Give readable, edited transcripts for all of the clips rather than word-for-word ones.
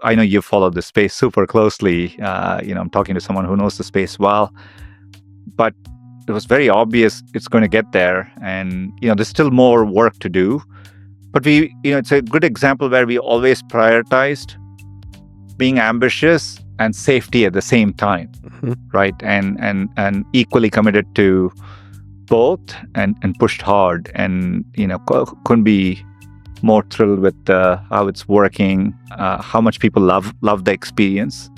I know you follow the space super closely. I'm talking to someone who knows the space well, but it was very obvious it's going to get there. And, there's still more work to do. But it's a good example where we always prioritized being ambitious and safety at the same time, right? And equally committed to both and pushed hard. And, couldn't be more thrilled with how it's working, how much people love the experience.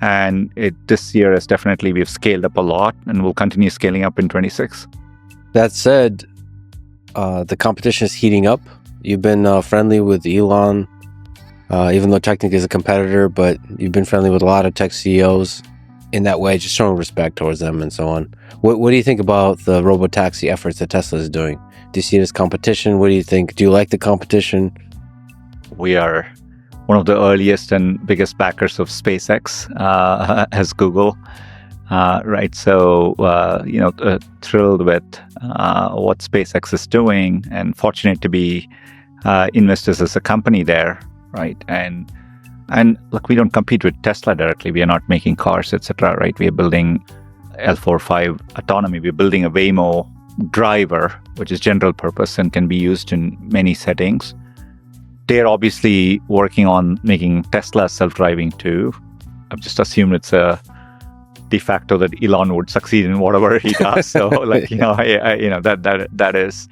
And this year has definitely, we've scaled up a lot and we'll continue scaling up in 26. That said, the competition is heating up. You've been friendly with Elon, even though technically he's a competitor, but you've been friendly with a lot of tech CEOs in that way, just showing respect towards them and so on. What do you think about the robotaxi efforts that Tesla is doing? Do you see it as competition? What do you think? Do you like the competition? We are one of the earliest and biggest backers of SpaceX as Google, right? So, thrilled with what SpaceX is doing and fortunate to be investors as a company there, right? And look, we don't compete with Tesla directly. We are not making cars, etc., right? We are building L4-5 autonomy. We're building a Waymo driver, which is general purpose and can be used in many settings. They're obviously working on making Tesla self-driving too. I've just assumed it's a de facto that Elon would succeed in whatever he does. So, that is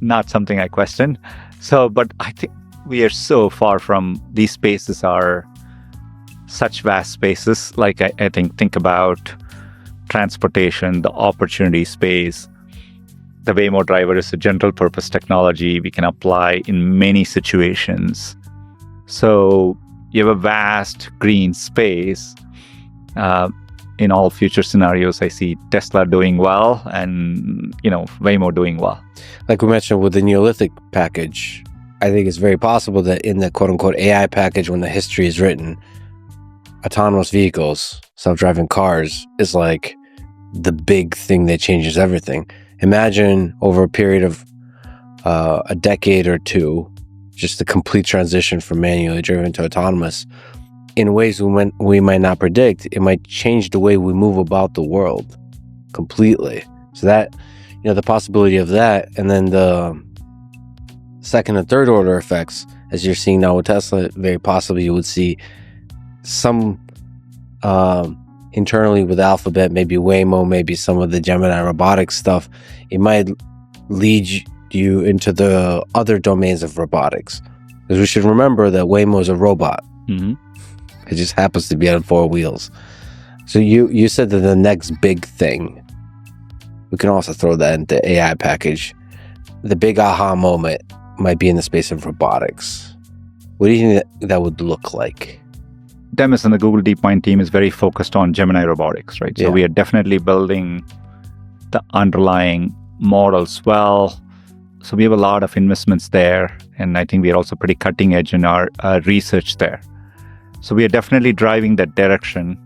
not something I question. So, but I think we are so far from these spaces are such vast spaces. Like I think about transportation, the opportunity space. The Waymo driver is a general purpose technology we can apply in many situations. So you have a vast green space. In all future scenarios, I see Tesla doing well and, Waymo doing well. Like we mentioned with the Neolithic package, I think it's very possible that in the quote-unquote AI package, when the history is written, autonomous vehicles, self-driving cars is like the big thing that changes everything. Imagine over a period of a decade or two, just the complete transition from manually driven to autonomous in ways we might not predict. It might change the way we move about the world completely. So that, the possibility of that, and then the second and third order effects, as you're seeing now with Tesla, very possibly you would see some internally with Alphabet, maybe Waymo, maybe some of the Gemini robotics stuff. It might lead you into the other domains of robotics. Because we should remember that Waymo is a robot. Mm-hmm. It just happens to be on 4 wheels. So you said that the next big thing, we can also throw that into AI package. The big aha moment might be in the space of robotics. What do you think that would look like? Demis and the Google DeepMind team is very focused on Gemini robotics, right? So we are definitely building the underlying models well. So we have a lot of investments there. And I think we are also pretty cutting edge in our research there. So we are definitely driving that direction.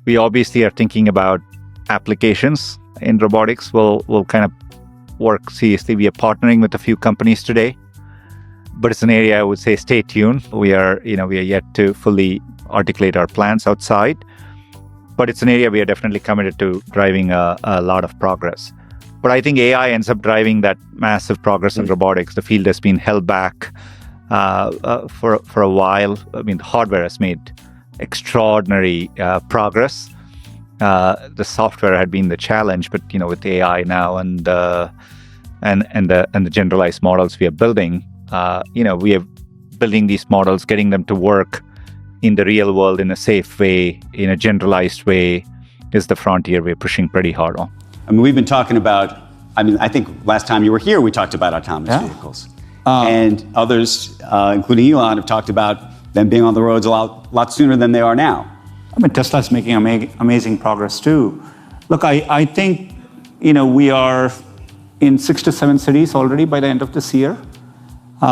We obviously are thinking about applications in robotics. We'll kind of work seriously. We are partnering with a few companies today, but it's an area I would say stay tuned. We are yet to fully articulate our plans outside, but it's an area we are definitely committed to driving a lot of progress. But I think AI ends up driving that massive progress in robotics. The field has been held back for a while. I mean, the hardware has made extraordinary progress. The software had been the challenge, but with AI now and the generalized models we are building, we are building these models, getting them to work in the real world in a safe way, in a generalized way, is the frontier we're pushing pretty hard on. I mean, we've been talking about, I think last time you were here, we talked about autonomous vehicles. And others, including Elon, have talked about them being on the roads a lot sooner than they are now. I mean, Tesla's making amazing progress too. Look, I think, we are in 6 to 7 cities already by the end of this year.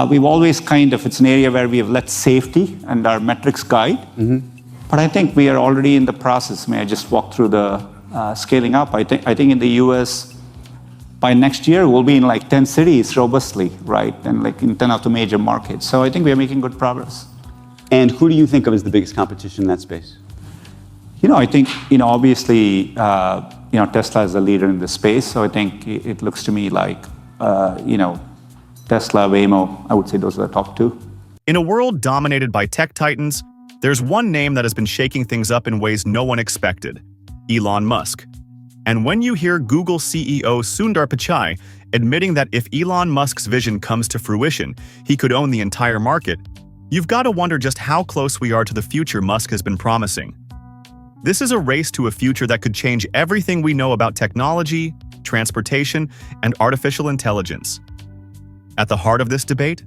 We've always it's an area where we have let safety and our metrics guide. Mm-hmm. But I think we are already in the process. May I just walk through the scaling up? I think in the US, by next year, we'll be in 10 cities robustly, right? And in 10 of the major markets. So I think we are making good progress. And who do you think of as the biggest competition in that space? I think, obviously, Tesla is the leader in this space. So I think it looks to me like, Tesla, Waymo, I would say those are the top two. In a world dominated by tech titans, there's one name that has been shaking things up in ways no one expected: Elon Musk. And when you hear Google CEO Sundar Pichai admitting that if Elon Musk's vision comes to fruition, he could own the entire market, you've got to wonder just how close we are to the future Musk has been promising. This is a race to a future that could change everything we know about technology, transportation, and artificial intelligence. At the heart of this debate,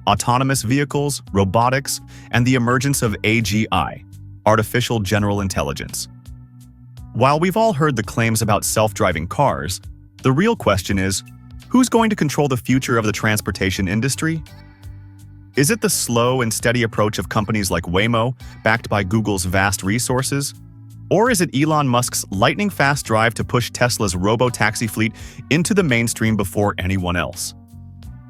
autonomous vehicles, robotics, and the emergence of AGI, artificial general intelligence. While we've all heard the claims about self-driving cars, the real question is, who's going to control the future of the transportation industry? Is it the slow and steady approach of companies like Waymo, backed by Google's vast resources? Or is it Elon Musk's lightning-fast drive to push Tesla's robo-taxi fleet into the mainstream before anyone else?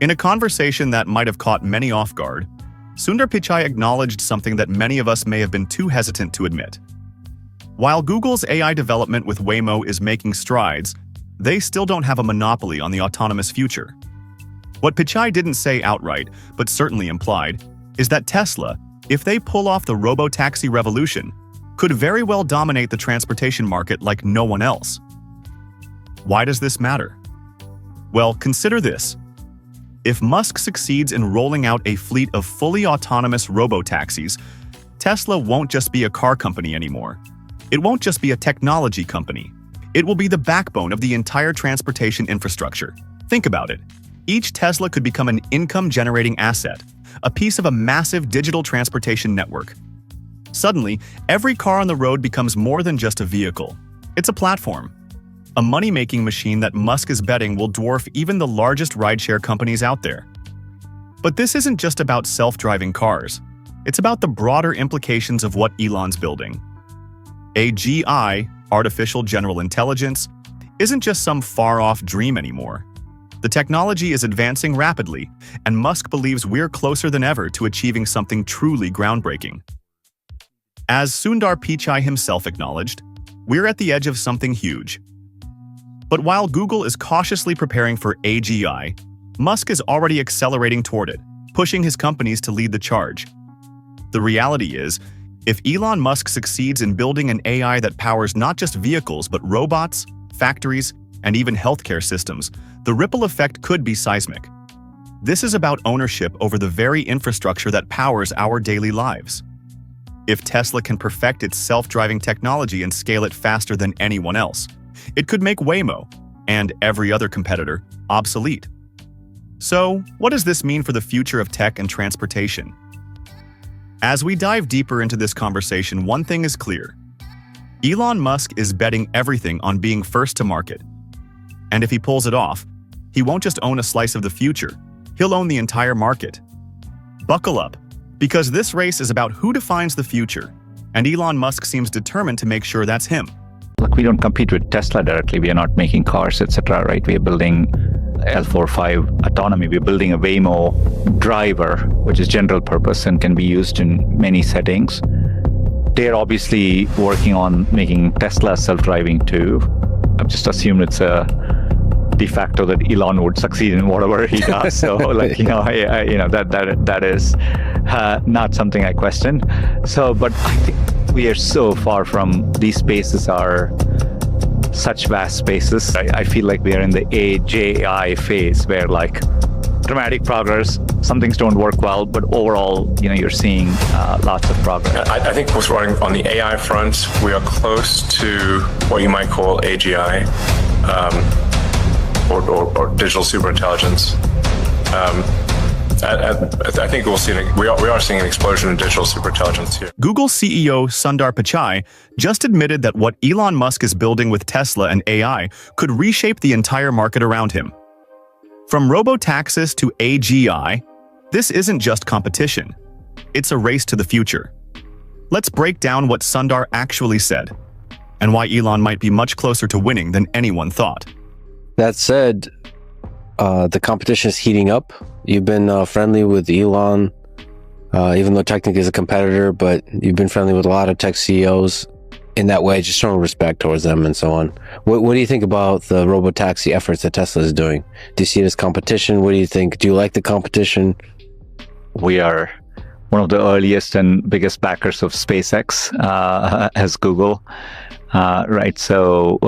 In a conversation that might have caught many off guard, Sundar Pichai acknowledged something that many of us may have been too hesitant to admit. While Google's AI development with Waymo is making strides, they still don't have a monopoly on the autonomous future. What Pichai didn't say outright, but certainly implied, is that Tesla, if they pull off the robo-taxi revolution, could very well dominate the transportation market like no one else. Why does this matter? Well, consider this. If Musk succeeds in rolling out a fleet of fully autonomous robo-taxis, Tesla won't just be a car company anymore. It won't just be a technology company. It will be the backbone of the entire transportation infrastructure. Think about it. Each Tesla could become an income-generating asset, a piece of a massive digital transportation network. Suddenly, every car on the road becomes more than just a vehicle. It's a platform, a money-making machine that Musk is betting will dwarf even the largest rideshare companies out there. But this isn't just about self-driving cars. It's about the broader implications of what Elon's building. AGI, artificial general intelligence, isn't just some far-off dream anymore. The technology is advancing rapidly, and Musk believes we're closer than ever to achieving something truly groundbreaking. As Sundar Pichai himself acknowledged, we're at the edge of something huge. But while Google is cautiously preparing for AGI, Musk is already accelerating toward it, pushing his companies to lead the charge. The reality is, if Elon Musk succeeds in building an AI that powers not just vehicles but robots, factories, and even healthcare systems, the ripple effect could be seismic. This is about ownership over the very infrastructure that powers our daily lives. If Tesla can perfect its self-driving technology and scale it faster than anyone else, it could make Waymo, and every other competitor, obsolete. So, what does this mean for the future of tech and transportation? As we dive deeper into this conversation, one thing is clear. Elon Musk is betting everything on being first to market. And if he pulls it off, he won't just own a slice of the future, he'll own the entire market. Buckle up, because this race is about who defines the future, and Elon Musk seems determined to make sure that's him. Look, we don't compete with Tesla directly. We are not making cars, etc., right? We are building L4-5 autonomy. We're building a Waymo driver, which is general purpose and can be used in many settings. They're obviously working on making Tesla self-driving too. I've just assumed it's a de facto that Elon would succeed in whatever he does. So, that is not something I question. So, but I think we are so far from these spaces are such vast spaces. I feel like we are in the AGI phase where dramatic progress, some things don't work well, but overall, you're seeing lots of progress. I think we're running on the AI front. We are close to what you might call AGI, or digital superintelligence. I think we are seeing an explosion in digital superintelligence here. Google CEO Sundar Pichai just admitted that what Elon Musk is building with Tesla and AI could reshape the entire market around him. From robo-taxis to AGI, this isn't just competition. It's a race to the future. Let's break down what Sundar actually said, and why Elon might be much closer to winning than anyone thought. That said, the competition is heating up. You've been friendly with Elon even though technically is a competitor, but you've been friendly with a lot of tech CEOs in that way, just showing respect towards them and so on. What do you think about the robotaxi efforts that Tesla is doing? Do you see it as competition? What do you think? Do you like the competition? We are one of the earliest and biggest backers of SpaceX as Google, right? So,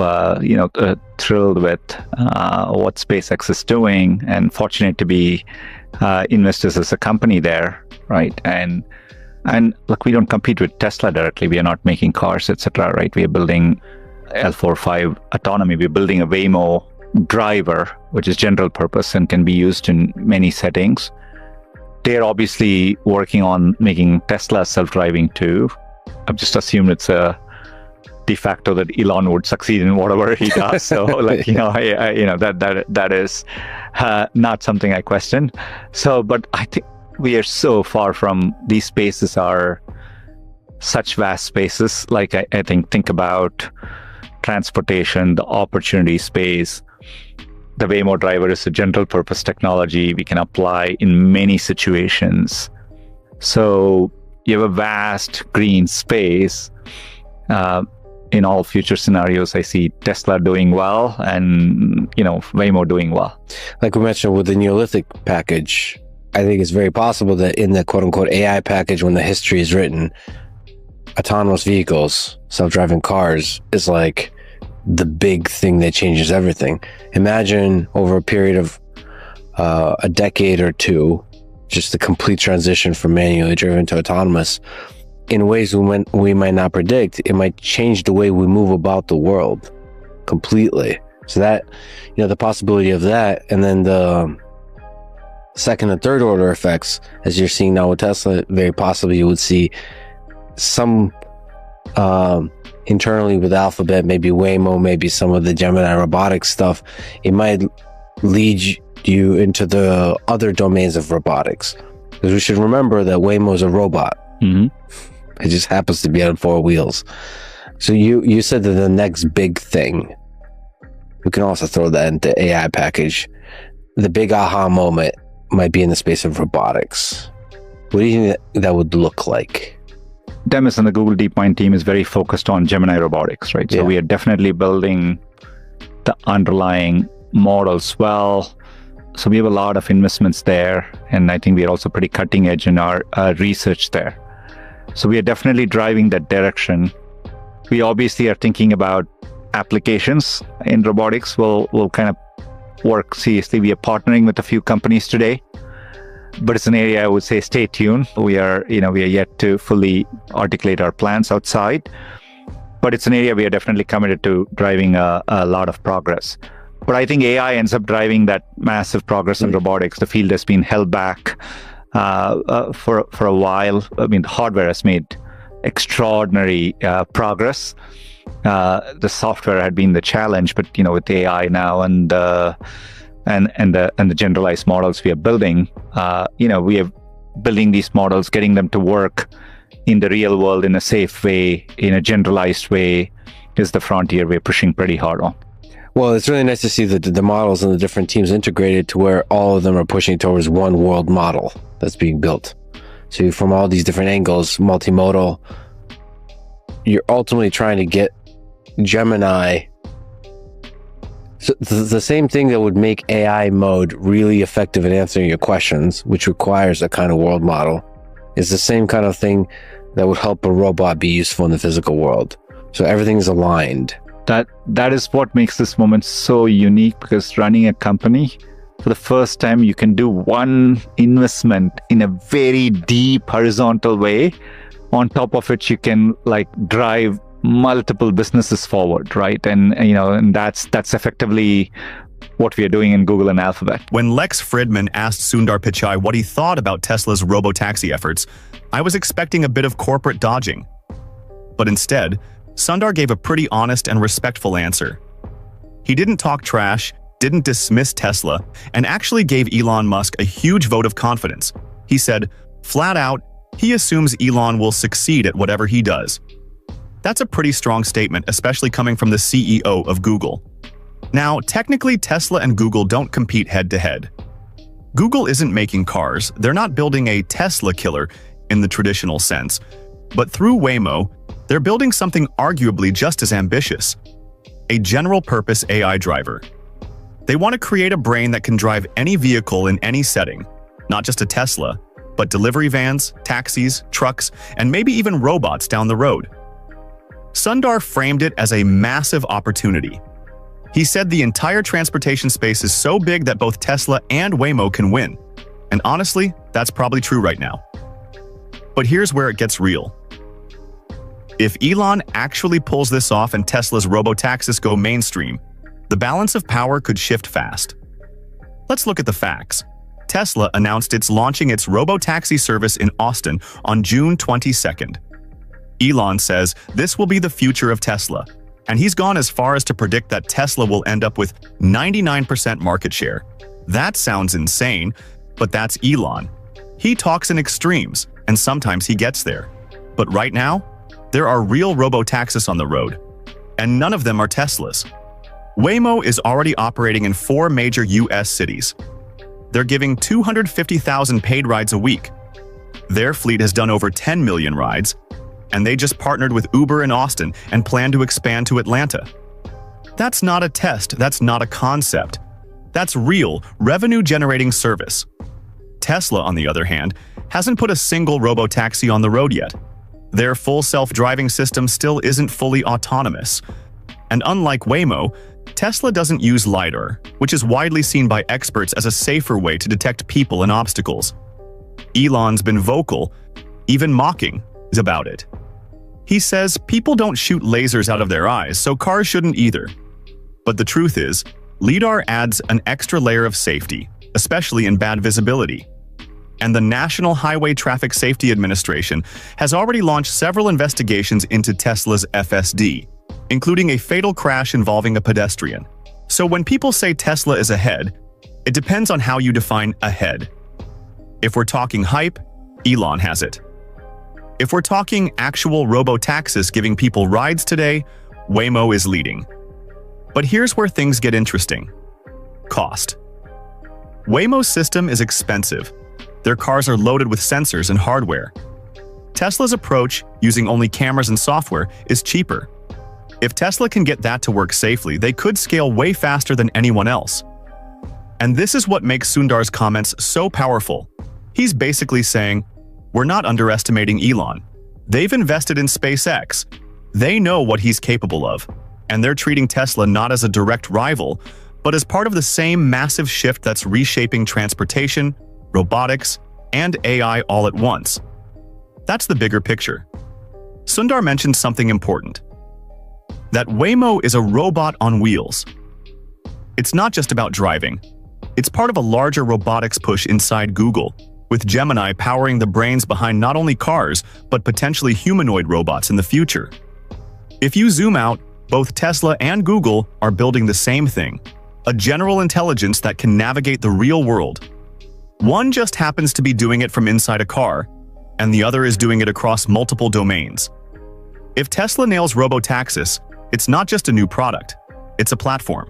thrilled with what SpaceX is doing and fortunate to be investors as a company there, right? And look, we don't compete with Tesla directly. We are not making cars, etc., right? We are building L4-5 autonomy. We're building a Waymo driver, which is general purpose and can be used in many settings. They're obviously working on making Tesla self-driving too. I've just assumed it's a de facto that Elon would succeed in whatever he does. So, that is not something I question. So, but I think we are so far from these spaces are such vast spaces. Like I think about transportation, the opportunity space. The Waymo driver is a general purpose technology we can apply in many situations. So you have a vast green space. In all future scenarios, I see Tesla doing well and, Waymo doing well. Like we mentioned with the Neolithic package, I think it's very possible that in the quote unquote AI package, when the history is written, autonomous vehicles, self-driving cars is like the big thing that changes everything. Imagine over a period of a decade or two, just the complete transition from manually driven to autonomous in ways we might not predict. It might change the way we move about the world completely. So that, the possibility of that, and then the second and third order effects, as you're seeing now with Tesla, very possibly you would see some internally with Alphabet, maybe Waymo, maybe some of the Gemini robotics stuff. It might lead you into the other domains of robotics, because we should remember that Waymo is a robot. Mm-hmm. It just happens to be on 4 wheels. So you said that the next big thing, we can also throw that into AI package, the big aha moment might be in the space of robotics. What do you think that would look like? Demis and the Google DeepMind team is very focused on Gemini robotics, right? So we are definitely building the underlying models well. So we have a lot of investments there. And I think we are also pretty cutting edge in our research there. So we are definitely driving that direction. We obviously are thinking about applications in robotics. We'll kind of work seriously. We are partnering with a few companies today, but it's an area I would say stay tuned. We are yet to fully articulate our plans outside, but it's an area we are definitely committed to driving a lot of progress. But I think AI ends up driving that massive progress in robotics. The field has been held back for a while. I mean, the hardware has made extraordinary progress. The software had been the challenge, but with AI now and the generalized models we are building, we are building these models, getting them to work in the real world in a safe way, in a generalized way, is the frontier we're pushing pretty hard on. Well, it's really nice to see the models and the different teams integrated to where all of them are pushing towards one world model that's being built. So from all these different angles, multimodal, you're ultimately trying to get Gemini. So the same thing that would make AI mode really effective in answering your questions, which requires a kind of world model, is the same kind of thing that would help a robot be useful in the physical world. So everything's aligned. That is what makes this moment so unique, because running a company, for the first time, you can do one investment in a very deep horizontal way. On top of it, you can drive multiple businesses forward, right? And that's effectively what we are doing in Google and Alphabet. When Lex Fridman asked Sundar Pichai what he thought about Tesla's robotaxi efforts, I was expecting a bit of corporate dodging. But instead, Sundar gave a pretty honest and respectful answer. He didn't talk trash, didn't dismiss Tesla, and actually gave Elon Musk a huge vote of confidence. He said, flat out, he assumes Elon will succeed at whatever he does. That's a pretty strong statement, especially coming from the CEO of Google. Now, technically, Tesla and Google don't compete head-to-head. Google isn't making cars, they're not building a Tesla killer, in the traditional sense. But through Waymo, they're building something arguably just as ambitious: a general-purpose AI driver. They want to create a brain that can drive any vehicle in any setting, not just a Tesla, but delivery vans, taxis, trucks, and maybe even robots down the road. Sundar framed it as a massive opportunity. He said the entire transportation space is so big that both Tesla and Waymo can win. And honestly, that's probably true right now. But here's where it gets real. If Elon actually pulls this off and Tesla's robotaxis go mainstream, the balance of power could shift fast. Let's look at the facts. Tesla announced it's launching its robotaxi service in Austin on June 22nd. Elon says this will be the future of Tesla, and he's gone as far as to predict that Tesla will end up with 99% market share. That sounds insane, but that's Elon. He talks in extremes, and sometimes he gets there. But right now, there are real robotaxis on the road, and none of them are Teslas. Waymo is already operating in 4 major US cities. They're giving 250,000 paid rides a week. Their fleet has done over 10 million rides, and they just partnered with Uber in Austin and plan to expand to Atlanta. That's not a test, that's not a concept. That's real, revenue-generating service. Tesla, on the other hand, hasn't put a single robotaxi on the road yet. Their full self-driving system still isn't fully autonomous. And unlike Waymo, Tesla doesn't use LiDAR, which is widely seen by experts as a safer way to detect people and obstacles. Elon's been vocal, even mocking, about it. He says people don't shoot lasers out of their eyes, so cars shouldn't either. But the truth is, LiDAR adds an extra layer of safety, especially in bad visibility. And the National Highway Traffic Safety Administration has already launched several investigations into Tesla's FSD, including a fatal crash involving a pedestrian. So when people say Tesla is ahead, it depends on how you define ahead. If we're talking hype, Elon has it. If we're talking actual robotaxis giving people rides today, Waymo is leading. But here's where things get interesting. Cost. Waymo's system is expensive. Their cars are loaded with sensors and hardware. Tesla's approach, using only cameras and software, is cheaper. If Tesla can get that to work safely, they could scale way faster than anyone else. And this is what makes Sundar's comments so powerful. He's basically saying, we're not underestimating Elon. They've invested in SpaceX. They know what he's capable of, and they're treating Tesla not as a direct rival, but as part of the same massive shift that's reshaping transportation, robotics, and AI all at once. That's the bigger picture. Sundar mentioned something important: that Waymo is a robot on wheels. It's not just about driving. It's part of a larger robotics push inside Google, with Gemini powering the brains behind not only cars, but potentially humanoid robots in the future. If you zoom out, both Tesla and Google are building the same thing: a general intelligence that can navigate the real world. One just happens to be doing it from inside a car, and the other is doing it across multiple domains. If Tesla nails robotaxis, it's not just a new product, it's a platform.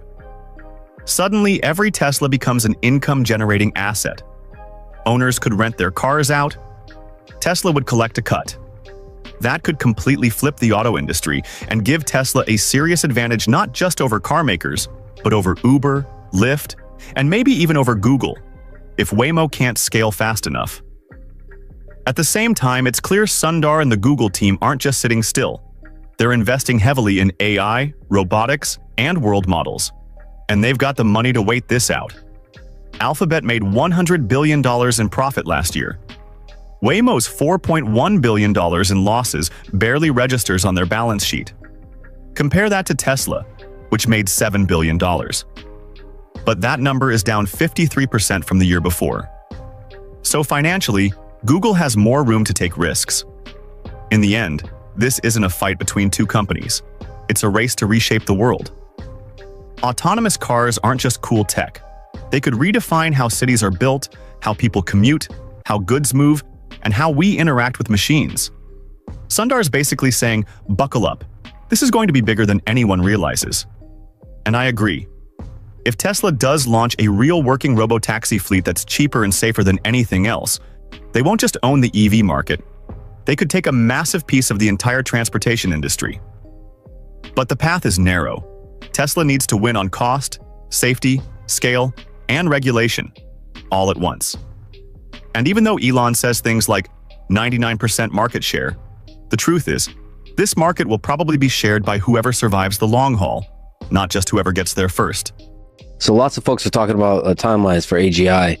Suddenly, every Tesla becomes an income-generating asset. Owners could rent their cars out. Tesla would collect a cut. That could completely flip the auto industry and give Tesla a serious advantage not just over car makers, but over Uber, Lyft, and maybe even over Google, if Waymo can't scale fast enough. At the same time, it's clear Sundar and the Google team aren't just sitting still. They're investing heavily in AI, robotics, and world models. And they've got the money to wait this out. Alphabet made $100 billion in profit last year. Waymo's $4.1 billion in losses barely registers on their balance sheet. Compare that to Tesla, which made $7 billion. But that number is down 53% from the year before. So financially, Google has more room to take risks. In the end, this isn't a fight between two companies. It's a race to reshape the world. Autonomous cars aren't just cool tech. They could redefine how cities are built, how people commute, how goods move, and how we interact with machines. Sundar's basically saying, buckle up. This is going to be bigger than anyone realizes. And I agree. If Tesla does launch a real working robotaxi fleet that's cheaper and safer than anything else, they won't just own the EV market, They could take a massive piece of the entire transportation industry. But the path is narrow. Tesla needs to win on cost, safety, scale, and regulation, all at once. And even though Elon says things like 99% market share, the truth is, this market will probably be shared by whoever survives the long haul, not just whoever gets there first. So lots of folks are talking about timelines for AGI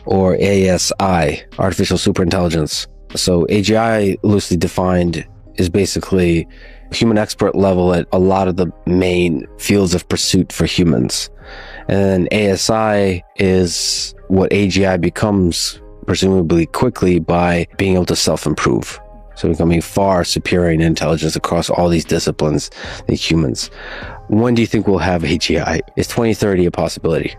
or ASI, artificial superintelligence. So AGI, loosely defined, is basically human expert level at a lot of the main fields of pursuit for humans. And then ASI is what AGI becomes, presumably quickly, by being able to self-improve. So becoming far superior in intelligence across all these disciplines than humans. When do you think we'll have AGI? Is 2030 a possibility?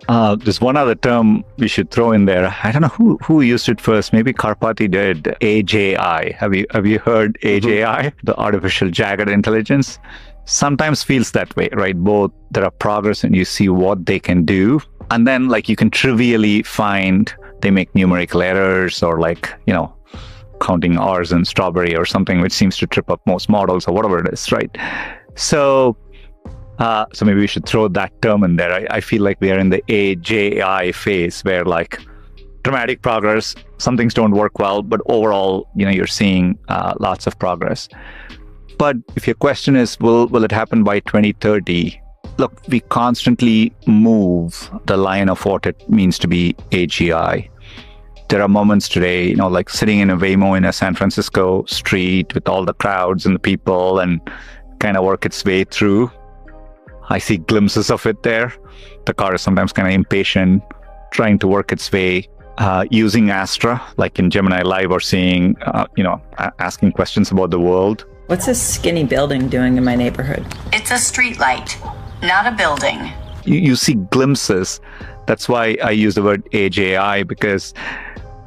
There's one other term we should throw in there. I don't know who used it first. Maybe Karpati did. AJI. Have you heard AJI? The artificial jagged intelligence. Sometimes feels that way, right? Both there are progress and you see what they can do, and then like you can trivially find they make numerical errors or counting R's in strawberry or something, which seems to trip up most models or whatever it is, right? So maybe we should throw that term in there. I feel like we are in the AJI phase where like dramatic progress, some things don't work well, but overall, you're seeing lots of progress. But if your question is, will it happen by 2030? Look, we constantly move the line of what it means to be AGI. There are moments today, like sitting in a Waymo in a San Francisco street with all the crowds and the people and kind of work its way through. I see glimpses of it there. The car is sometimes kind of impatient, trying to work its way, using Astra, like in Gemini Live, or seeing, asking questions about the world. What's this skinny building doing in my neighborhood? It's a street light, not a building. You see glimpses. That's why I use the word AGI, because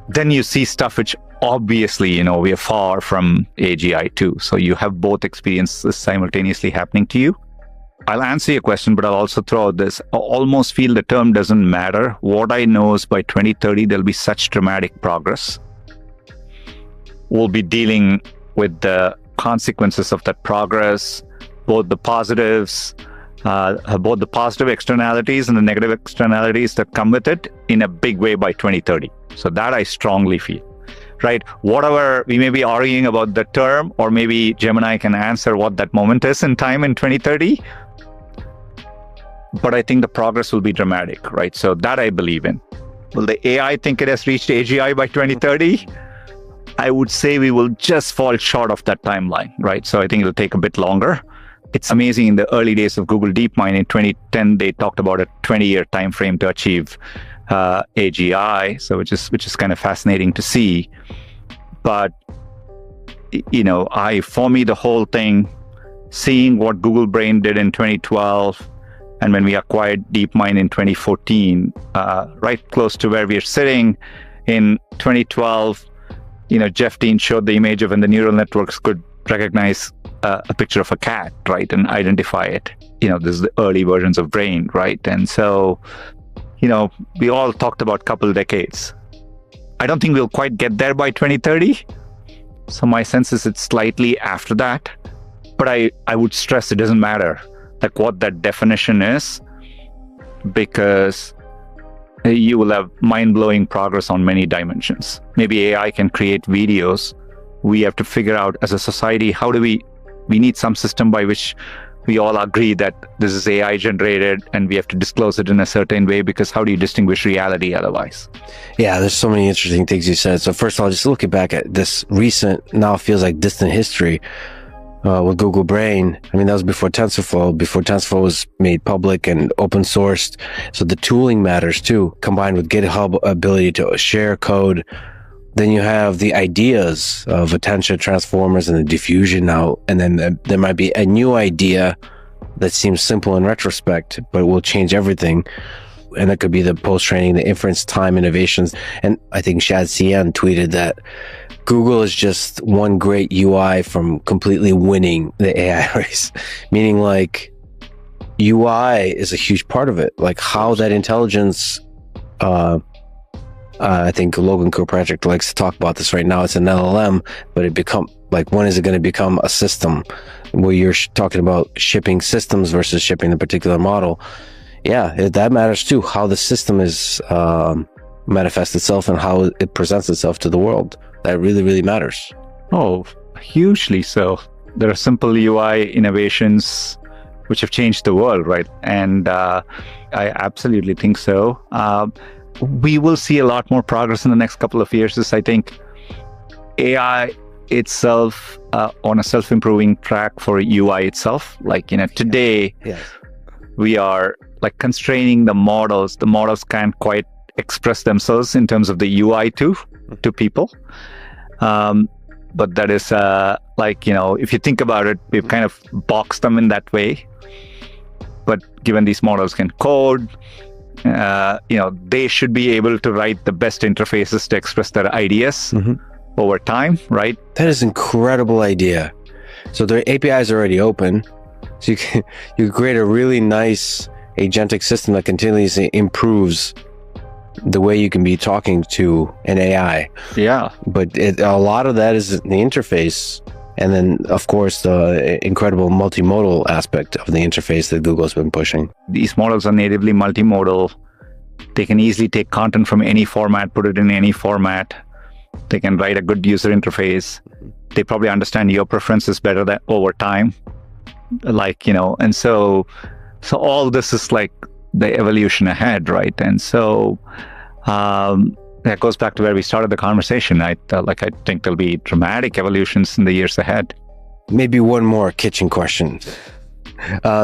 then you see stuff which obviously, we are far from AGI too. So you have both experiences simultaneously happening to you. I'll answer your question, but I'll also throw out this. I almost feel the term doesn't matter. What I know is by 2030, there'll be such dramatic progress. We'll be dealing with the consequences of that progress, both the positives, both the positive externalities and the negative externalities that come with it in a big way by 2030. So that I strongly feel, right? Whatever we may be arguing about the term, or maybe Gemini can answer what that moment is in time in 2030. But I think the progress will be dramatic, right? So that I believe in. Will the AI think it has reached AGI by 2030? I would say we will just fall short of that timeline, right? So I think it'll take a bit longer. It's amazing. In the early days of Google DeepMind in 2010, they talked about a 20-year time frame to achieve AGI, so which is kind of fascinating to see. But for me, the whole thing, seeing what Google Brain did in 2012, and when we acquired DeepMind in 2014, right close to where we are sitting in 2012. Jeff Dean showed the image of when the neural networks could recognize a picture of a cat, right, and identify it. This is the early versions of Brain, right? And so, we all talked about couple decades. I don't think we'll quite get there by 2030. So my sense is it's slightly after that. But I would stress it doesn't matter like what that definition is, because you will have mind-blowing progress on many dimensions. Maybe AI can create videos. We have to figure out as a society, how do we need some system by which we all agree that this is AI generated and we have to disclose it in a certain way, because how do you distinguish reality otherwise? Yeah, there's so many interesting things you said. So first of all, just looking back at this recent, now feels like distant history with Google Brain. I mean, that was before TensorFlow was made public and open sourced. So the tooling matters too, combined with GitHub ability to share code. Then you have the ideas of attention transformers and the diffusion now. And then there might be a new idea that seems simple in retrospect, but will change everything. And that could be the post-training, the inference time innovations. And I think Shad Cien tweeted that Google is just one great UI from completely winning the AI race. Meaning like UI is a huge part of it. Like how that intelligence I think Logan Kirkpatrick likes to talk about this right now. It's an LLM, but when is it going to become a system where you're talking about shipping systems versus shipping the particular model? Yeah, that matters too. How the system is manifests itself and how it presents itself to the world. That really, really matters. Oh, hugely so. There are simple UI innovations which have changed the world, right? And I absolutely think so. We will see a lot more progress in the next couple of years. I think AI itself on a self-improving track for UI itself. Today, Yes. we are constraining the models. The models can't quite express themselves in terms of the UI to people. But that is if you think about it, we've kind of boxed them in that way. But given these models can code, they should be able to write the best interfaces to express their ideas over time, right? That is an incredible idea. So their APIs are already open. So you can create a really nice agentic system that continuously improves the way you can be talking to an AI. Yeah. But a lot of that is the interface. And then, of course, the incredible multimodal aspect of the interface that Google's been pushing. These models are natively multimodal. They can easily take content from any format, put it in any format. They can write a good user interface. They probably understand your preferences better than over time. And so all this is the evolution ahead, right? And so that goes back to where we started the conversation. I think there'll be dramatic evolutions in the years ahead. Maybe one more kitchen question.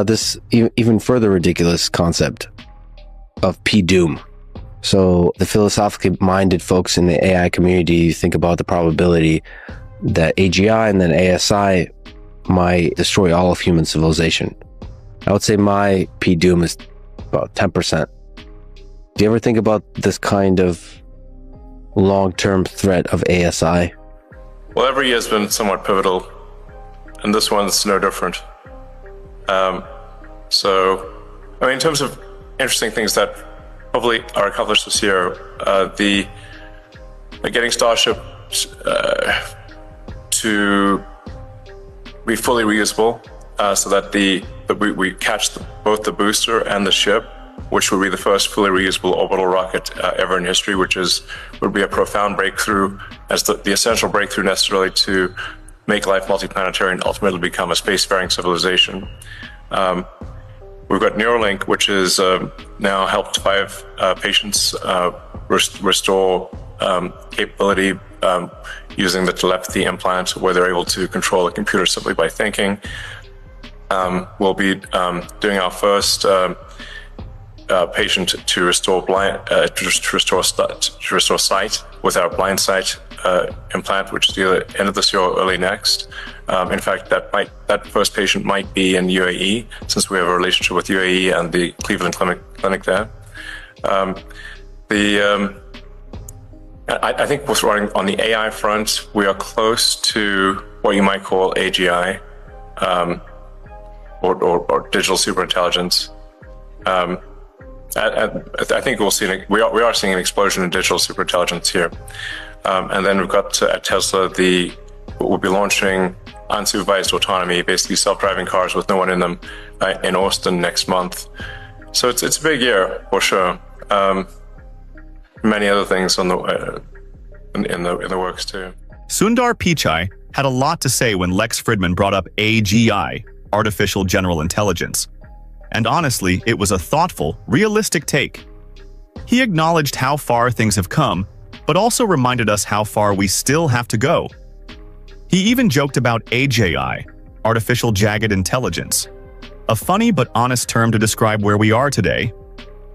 This even further ridiculous concept of P-doom. So the philosophically minded folks in the AI community think about the probability that AGI and then ASI might destroy all of human civilization. I would say my P-doom is about 10%. Do you ever think about this kind of long-term threat of ASI? Well, every year has been somewhat pivotal, and this one's no different. In terms of interesting things that hopefully are accomplished this year, getting Starship to be fully reusable, so that we catch both the booster and the ship, which would be the first fully reusable orbital rocket ever in history, would be a profound breakthrough, as the essential breakthrough necessarily to make life multiplanetary and ultimately become a spacefaring civilization. We've got Neuralink, which has now helped 5 patients restore capability using the telepathy implant, where they're able to control a computer simply by thinking. We'll be doing our first patient to restore sight with our blind sight implant, which is either end of this year or early next. In fact, that first patient might be in UAE, since we have a relationship with UAE and the Cleveland Clinic there. I think what's running on the AI front, we are close to what you might call AGI, or digital superintelligence. I think we are seeing an explosion in digital superintelligence here. And then we've got at Tesla, we'll be launching unsupervised autonomy, basically self-driving cars with no one in them, in Austin next month. So it's a big year for sure. Many other things in the works too. Sundar Pichai had a lot to say when Lex Fridman brought up AGI, artificial general intelligence. And honestly, it was a thoughtful, realistic take. He acknowledged how far things have come, but also reminded us how far we still have to go. He even joked about AGI, artificial jagged intelligence, a funny but honest term to describe where we are today.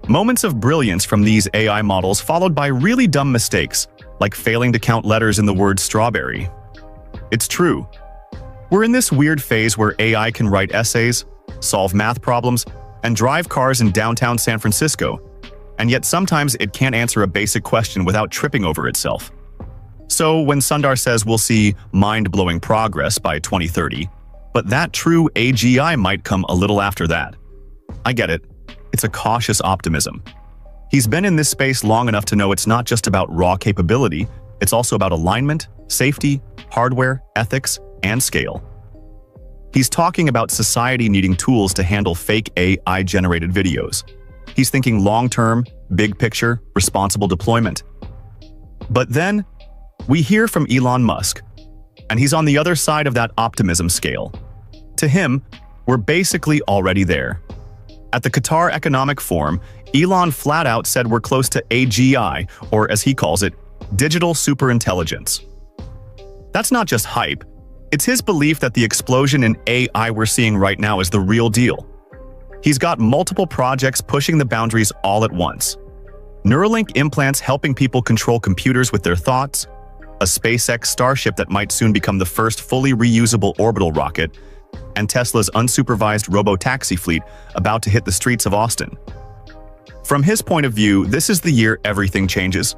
Moments of brilliance from these AI models followed by really dumb mistakes, like failing to count letters in the word strawberry. It's true. We're in this weird phase where AI can write essays, solve math problems, and drive cars in downtown San Francisco, and yet sometimes it can't answer a basic question without tripping over itself. So when Sundar says we'll see mind-blowing progress by 2030, but that true AGI might come a little after that. I get it. It's a cautious optimism. He's been in this space long enough to know it's not just about raw capability, it's also about alignment, safety, hardware, ethics, and scale. He's talking about society needing tools to handle fake AI-generated videos. He's thinking long-term, big picture, responsible deployment. But then, we hear from Elon Musk, and he's on the other side of that optimism scale. To him, we're basically already there. At the Qatar Economic Forum, Elon flat out said we're close to AGI, or as he calls it, digital superintelligence. That's not just hype. It's his belief that the explosion in AI we're seeing right now is the real deal. He's got multiple projects pushing the boundaries all at once. Neuralink implants helping people control computers with their thoughts, a SpaceX Starship that might soon become the first fully reusable orbital rocket, and Tesla's unsupervised robo-taxi fleet about to hit the streets of Austin. From his point of view, this is the year everything changes.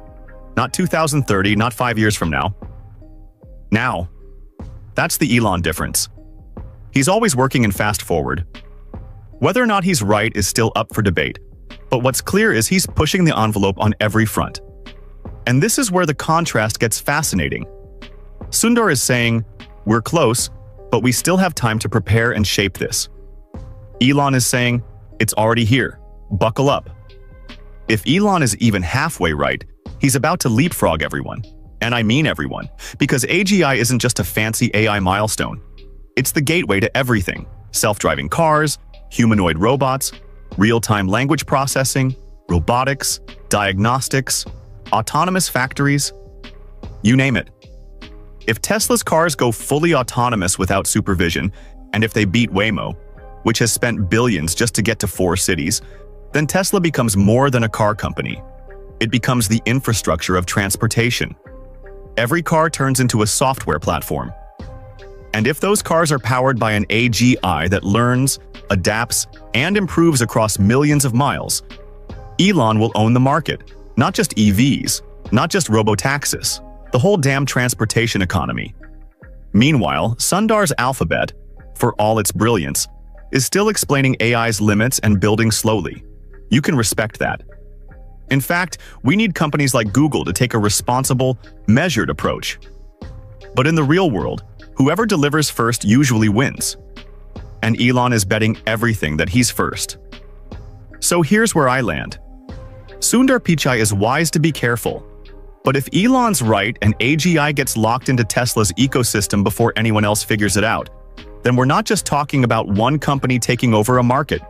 Not 2030, not 5 years from now. Now. That's the Elon difference. He's always working in fast forward. Whether or not he's right is still up for debate, but what's clear is he's pushing the envelope on every front. And this is where the contrast gets fascinating. Sundar is saying, we're close, but we still have time to prepare and shape this. Elon is saying, it's already here. Buckle up. If Elon is even halfway right, he's about to leapfrog everyone. And I mean everyone, because AGI isn't just a fancy AI milestone. It's the gateway to everything: self-driving cars, humanoid robots, real-time language processing, robotics, diagnostics, autonomous factories, you name it. If Tesla's cars go fully autonomous without supervision, and if they beat Waymo, which has spent billions just to get to 4 cities, then Tesla becomes more than a car company. It becomes the infrastructure of transportation. Every car turns into a software platform. And if those cars are powered by an AGI that learns, adapts, and improves across millions of miles, Elon will own the market. Not just EVs, not just robotaxis, the whole damn transportation economy. Meanwhile, Sundar's Alphabet, for all its brilliance, is still explaining AI's limits and building slowly. You can respect that. In fact, we need companies like Google to take a responsible, measured approach. But in the real world, whoever delivers first usually wins. And Elon is betting everything that he's first. So here's where I land. Sundar Pichai is wise to be careful. But if Elon's right and AGI gets locked into Tesla's ecosystem before anyone else figures it out, then we're not just talking about one company taking over a market.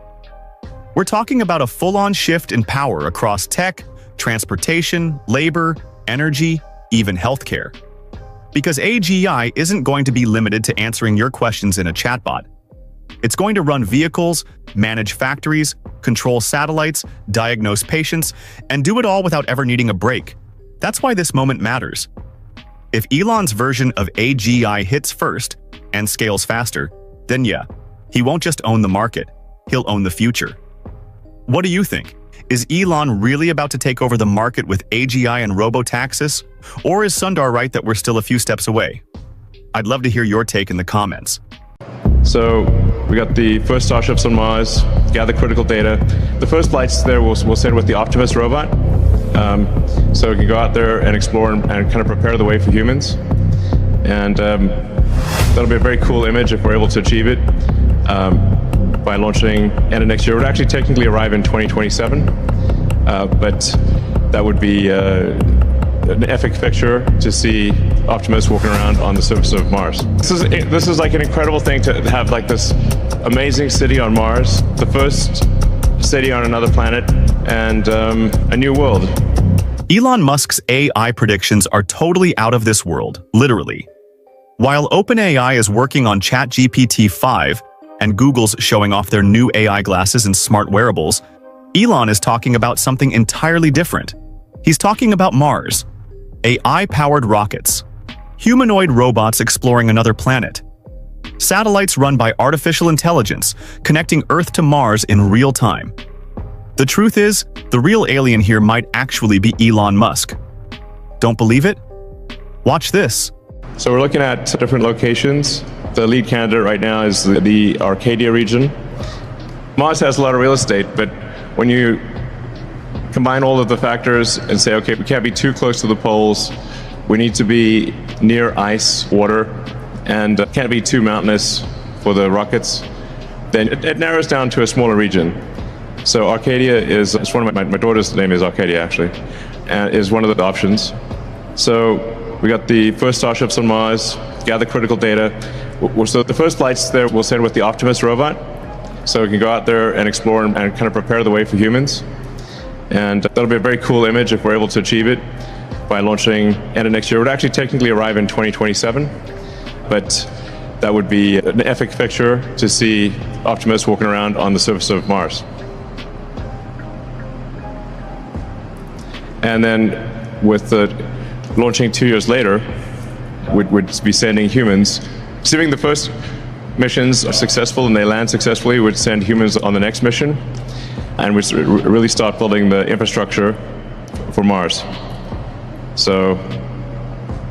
We're talking about a full-on shift in power across tech, transportation, labor, energy, even healthcare. Because AGI isn't going to be limited to answering your questions in a chatbot. It's going to run vehicles, manage factories, control satellites, diagnose patients, and do it all without ever needing a break. That's why this moment matters. If Elon's version of AGI hits first and scales faster, then yeah, he won't just own the market, he'll own the future. What do you think? Is Elon really about to take over the market with AGI and robotaxis? Or is Sundar right that we're still a few steps away? I'd love to hear your take in the comments. So we got the first starships on Mars, gather critical data. The first flights there we'll send with the Optimus robot. So we can go out there and explore and kind of prepare the way for humans. And that'll be a very cool image if we're able to achieve it. By launching end of next year. It would actually technically arrive in 2027, but that would be an epic picture to see Optimus walking around on the surface of Mars. This is like an incredible thing to have, like this amazing city on Mars, the first city on another planet, and a new world. Elon Musk's AI predictions are totally out of this world, literally. While OpenAI is working on ChatGPT-5, and Google's showing off their new AI glasses and smart wearables, Elon is talking about something entirely different. He's talking about Mars, AI-powered rockets, humanoid robots exploring another planet, satellites run by artificial intelligence connecting Earth to Mars in real time. The truth is, the real alien here might actually be Elon Musk. Don't believe it? Watch this. So we're looking at different locations. The lead candidate right now is the Arcadia region. Mars has a lot of real estate, but when you combine all of the factors and say, okay, we can't be too close to the poles. We need to be near ice, water, and can't be too mountainous for the rockets. Then it narrows down to a smaller region. So Arcadia is one of my daughter's name is Arcadia, actually, and is one of the options. So we got the first starships on Mars, gather critical data. So the first flights there we'll send with the Optimus robot, so we can go out there and explore and kind of prepare the way for humans. And that'll be a very cool image if we're able to achieve it by launching end of next year. It would actually technically arrive in 2027, but that would be an epic picture to see Optimus walking around on the surface of Mars. And then with the launching 2 years later, we'd be sending humans. Assuming the first missions are successful and they land successfully, we'd send humans on the next mission, and we'd really start building the infrastructure for Mars. So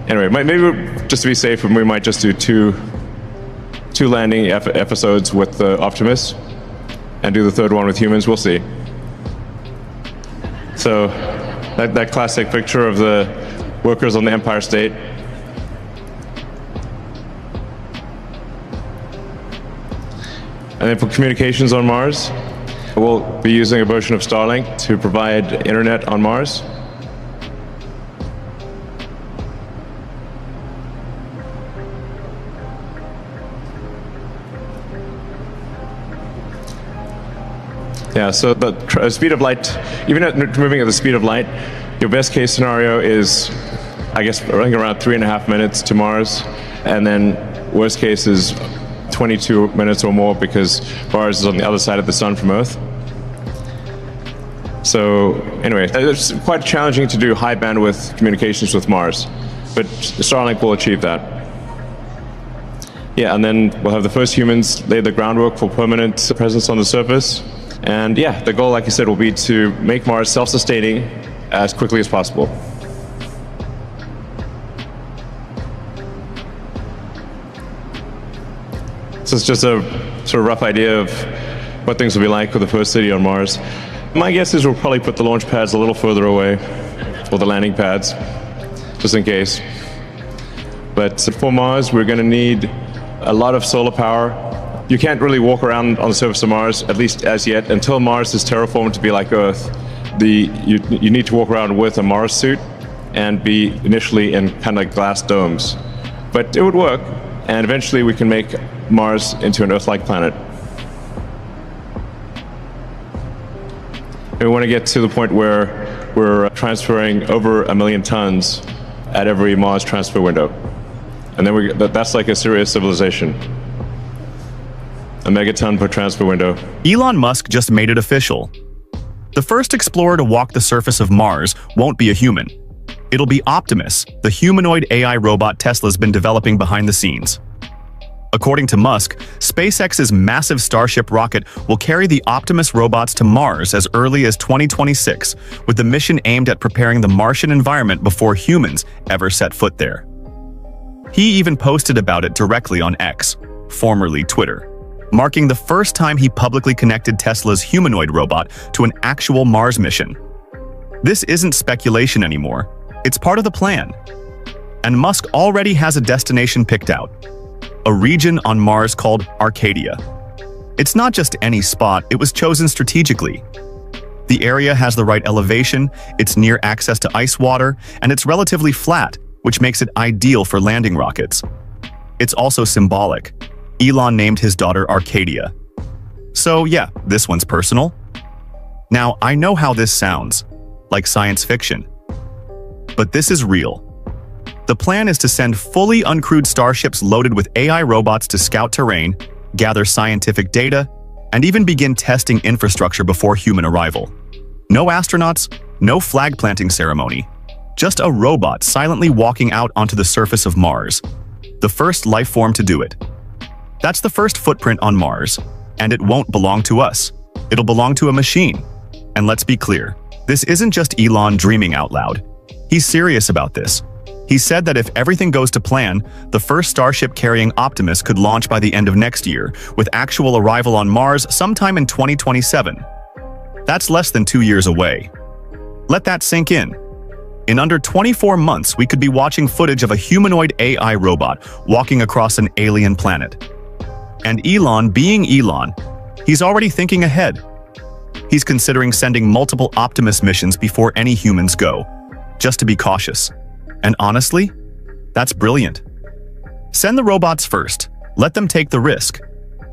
anyway, maybe just to be safe, we might just do two landing episodes with the Optimus and do the third one with humans. We'll see. So that classic picture of the workers on the Empire State. And then for communications on Mars, we'll be using a version of Starlink to provide internet on Mars. Yeah, so the speed of light, even at moving at the speed of light, your best case scenario is, I guess, running around 3.5 minutes to Mars, and then worst case is 22 minutes or more because Mars is on the other side of the sun from Earth. So anyway, it's quite challenging to do high bandwidth communications with Mars, but Starlink will achieve that. Yeah, and then we'll have the first humans lay the groundwork for permanent presence on the surface. And yeah, the goal, like I said, will be to make Mars self-sustaining as quickly as possible. So it's just a sort of rough idea of what things will be like with the first city on Mars. My guess is we'll probably put the launch pads a little further away, or the landing pads, just in case. But for Mars, we're going to need a lot of solar power. You can't really walk around on the surface of Mars, at least as yet, until Mars is terraformed to be like Earth. You need to walk around with a Mars suit and be initially in kind of like glass domes. But it would work, and eventually we can make Mars into an Earth-like planet. And we want to get to the point where we're transferring over 1 million tons at every Mars transfer window. And then that's like a serious civilization. A megaton per transfer window. Elon Musk just made it official. The first explorer to walk the surface of Mars won't be a human. It'll be Optimus, the humanoid AI robot Tesla's been developing behind the scenes. According to Musk, SpaceX's massive Starship rocket will carry the Optimus robots to Mars as early as 2026, with the mission aimed at preparing the Martian environment before humans ever set foot there. He even posted about it directly on X, formerly Twitter, marking the first time he publicly connected Tesla's humanoid robot to an actual Mars mission. This isn't speculation anymore. It's part of the plan. And Musk already has a destination picked out, a region on Mars called Arcadia. It's not just any spot, it was chosen strategically. The area has the right elevation, it's near access to ice water, and it's relatively flat, which makes it ideal for landing rockets. It's also symbolic. Elon named his daughter Arcadia. So yeah, this one's personal. Now, I know how this sounds, like science fiction. But this is real. The plan is to send fully uncrewed starships loaded with AI robots to scout terrain, gather scientific data, and even begin testing infrastructure before human arrival. No astronauts, no flag planting ceremony. Just a robot silently walking out onto the surface of Mars. The first life form to do it. That's the first footprint on Mars, and it won't belong to us. It'll belong to a machine. And let's be clear, this isn't just Elon dreaming out loud. He's serious about this. He said that if everything goes to plan, the first Starship carrying Optimus could launch by the end of next year, with actual arrival on Mars sometime in 2027. That's less than 2 years away. Let that sink in. In under 24 months, we could be watching footage of a humanoid AI robot walking across an alien planet. And Elon, being Elon, he's already thinking ahead. He's considering sending multiple Optimus missions before any humans go, just to be cautious. And honestly, that's brilliant. Send the robots first. Let them take the risk.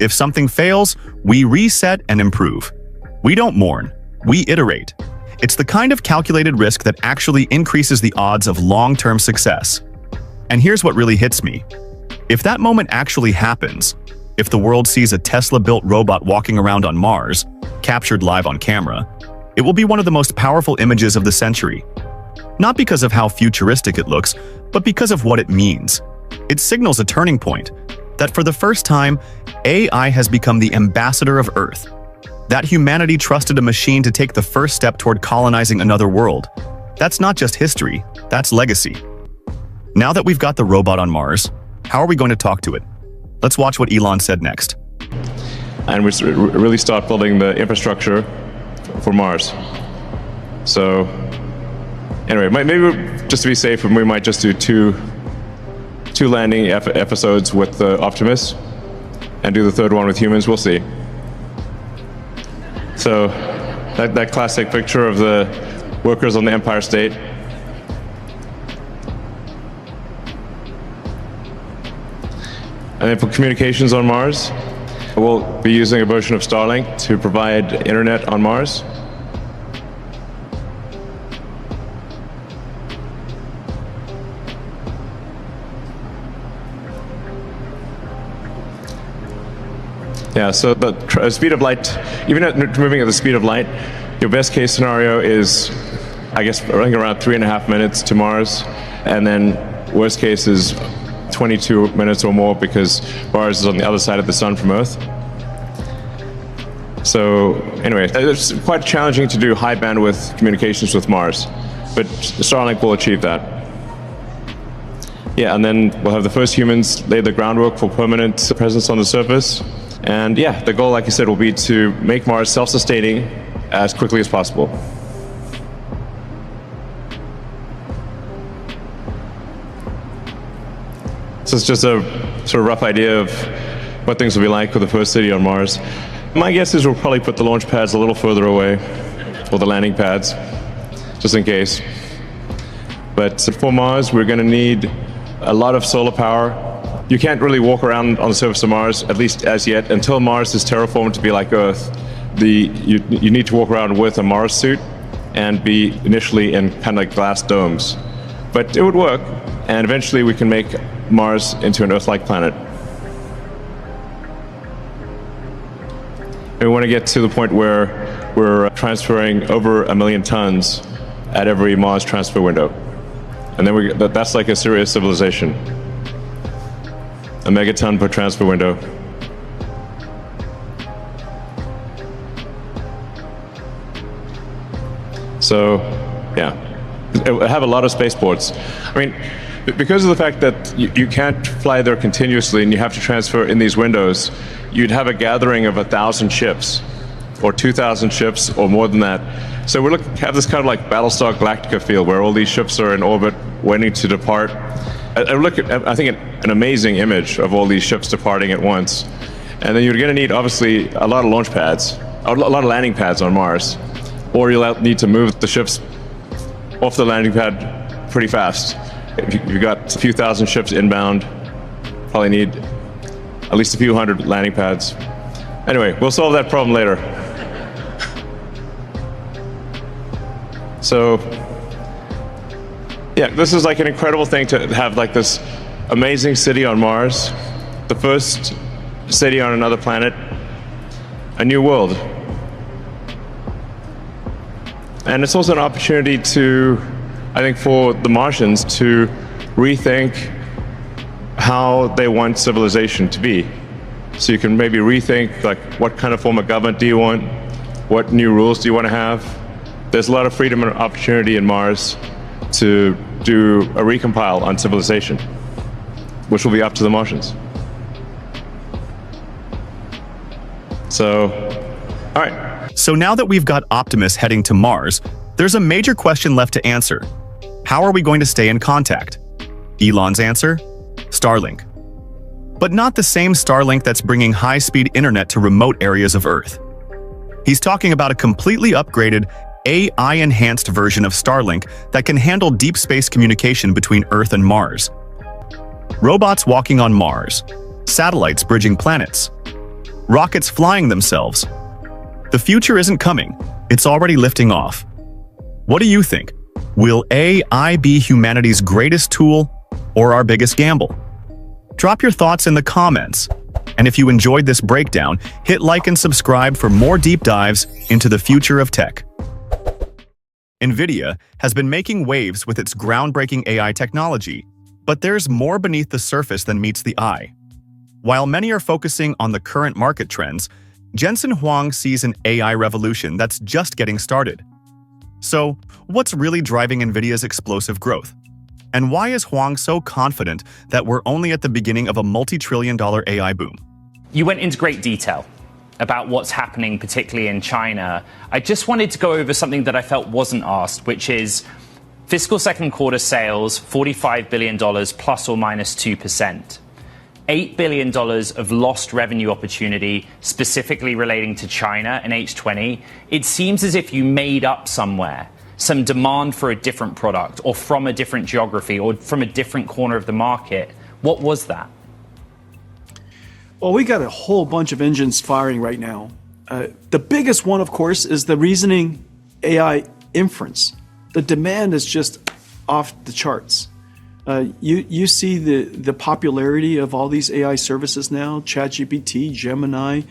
If something fails, we reset and improve. We don't mourn. We iterate. It's the kind of calculated risk that actually increases the odds of long-term success. And here's what really hits me. If that moment actually happens, if the world sees a Tesla-built robot walking around on Mars, captured live on camera, it will be one of the most powerful images of the century. Not because of how futuristic it looks, but because of what it means. It signals a turning point, that for the first time, AI has become the ambassador of Earth. That humanity trusted a machine to take the first step toward colonizing another world. That's not just history, that's legacy. Now that we've got the robot on Mars, how are we going to talk to it? Let's watch what Elon said next. And we really start building the infrastructure for Mars. So, anyway, maybe just to be safe, we might just do two landing episodes with the Optimus and do the third one with humans. We'll see. So that classic picture of the workers on the Empire State. And then for communications on Mars, we'll be using a version of Starlink to provide internet on Mars. Yeah, so the speed of light, even at moving at the speed of light, your best case scenario is, I guess, running around 3.5 minutes to Mars, and then worst case is 22 minutes or more because Mars is on the other side of the sun from Earth. So anyway, it's quite challenging to do high bandwidth communications with Mars, but Starlink will achieve that. Yeah, and then we'll have the first humans lay the groundwork for permanent presence on the surface. And yeah, the goal, like I said, will be to make Mars self-sustaining as quickly as possible. So it's just a sort of rough idea of what things will be like with the first city on Mars. My guess is we'll probably put the launch pads a little further away, or the landing pads, just in case. But for Mars, we're going to need a lot of solar power. You can't really walk around on the surface of Mars, at least as yet, until Mars is terraformed to be like Earth. You need to walk around with a Mars suit and be initially in kind of like glass domes. But it would work, and eventually we can make Mars into an Earth-like planet. And we want to get to the point where we're transferring over 1 million tons at every Mars transfer window. And then that's like a serious civilization. A megaton per transfer window. So, yeah, I have a lot of spaceports. I mean, because of the fact that you can't fly there continuously and you have to transfer in these windows, you'd have a gathering of 1,000 ships, or 2,000 ships, or more than that. So we have this kind of like Battlestar Galactica feel, where all these ships are in orbit, waiting to depart. I think an amazing image of all these ships departing at once. And then you're going to need, obviously, a lot of launch pads, a lot of landing pads on Mars. Or you'll need to move the ships off the landing pad pretty fast. If you've got a few thousand ships inbound, probably need at least a few hundred landing pads. Anyway, we'll solve that problem later. So, yeah, this is like an incredible thing to have, like this amazing city on Mars, the first city on another planet, a new world. And it's also an opportunity to, I think, for the Martians to rethink how they want civilization to be. So you can maybe rethink, like, what kind of form of government do you want? What new rules do you want to have? There's a lot of freedom and opportunity in Mars to do a recompile on civilization, which will be up to the Martians. So, all right. So now that we've got Optimus heading to Mars, there's a major question left to answer. How are we going to stay in contact? Elon's answer? Starlink. But not the same Starlink that's bringing high-speed internet to remote areas of Earth. He's talking about a completely upgraded, AI-enhanced version of Starlink that can handle deep space communication between Earth and Mars. Robots walking on Mars, satellites bridging planets, rockets flying themselves. The future isn't coming, it's already lifting off. What do you think? Will AI be humanity's greatest tool or our biggest gamble? Drop your thoughts in the comments. And if you enjoyed this breakdown, hit like and subscribe for more deep dives into the future of tech. NVIDIA has been making waves with its groundbreaking AI technology, but there's more beneath the surface than meets the eye. While many are focusing on the current market trends, Jensen Huang sees an AI revolution that's just getting started. So, what's really driving NVIDIA's explosive growth? And why is Huang so confident that we're only at the beginning of a multi-trillion-dollar AI boom? You went into great detail about what's happening, particularly in China. I just wanted to go over something that I felt wasn't asked, which is fiscal second quarter sales, $45 billion plus or minus 2%. $8 billion of lost revenue opportunity, specifically relating to China in H20. It seems as if you made up somewhere some demand for a different product or from a different geography or from a different corner of the market. What was that? Well, we got a whole bunch of engines firing right now. The biggest one, of course, is the reasoning AI inference. The demand is just off the charts. You see the popularity of all these AI services now, ChatGPT, Gemini,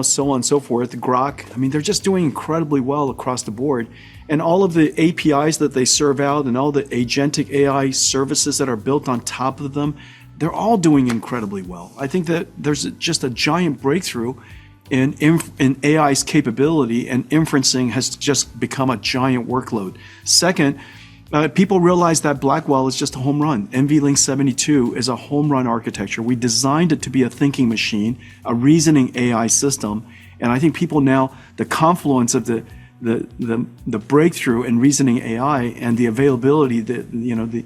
so on and so forth, Grok. I mean, they're just doing incredibly well across the board. And all of the APIs that they serve out and all the agentic AI services that are built on top of them, they're all doing incredibly well. I think that there's just a giant breakthrough in AI's capability, and inferencing has just become a giant workload. Second, people realize that Blackwell is just a home run. NVLink 72 is a home run architecture. We designed it to be a thinking machine, a reasoning AI system. And I think people now, the confluence of the breakthrough in reasoning AI and the availability, the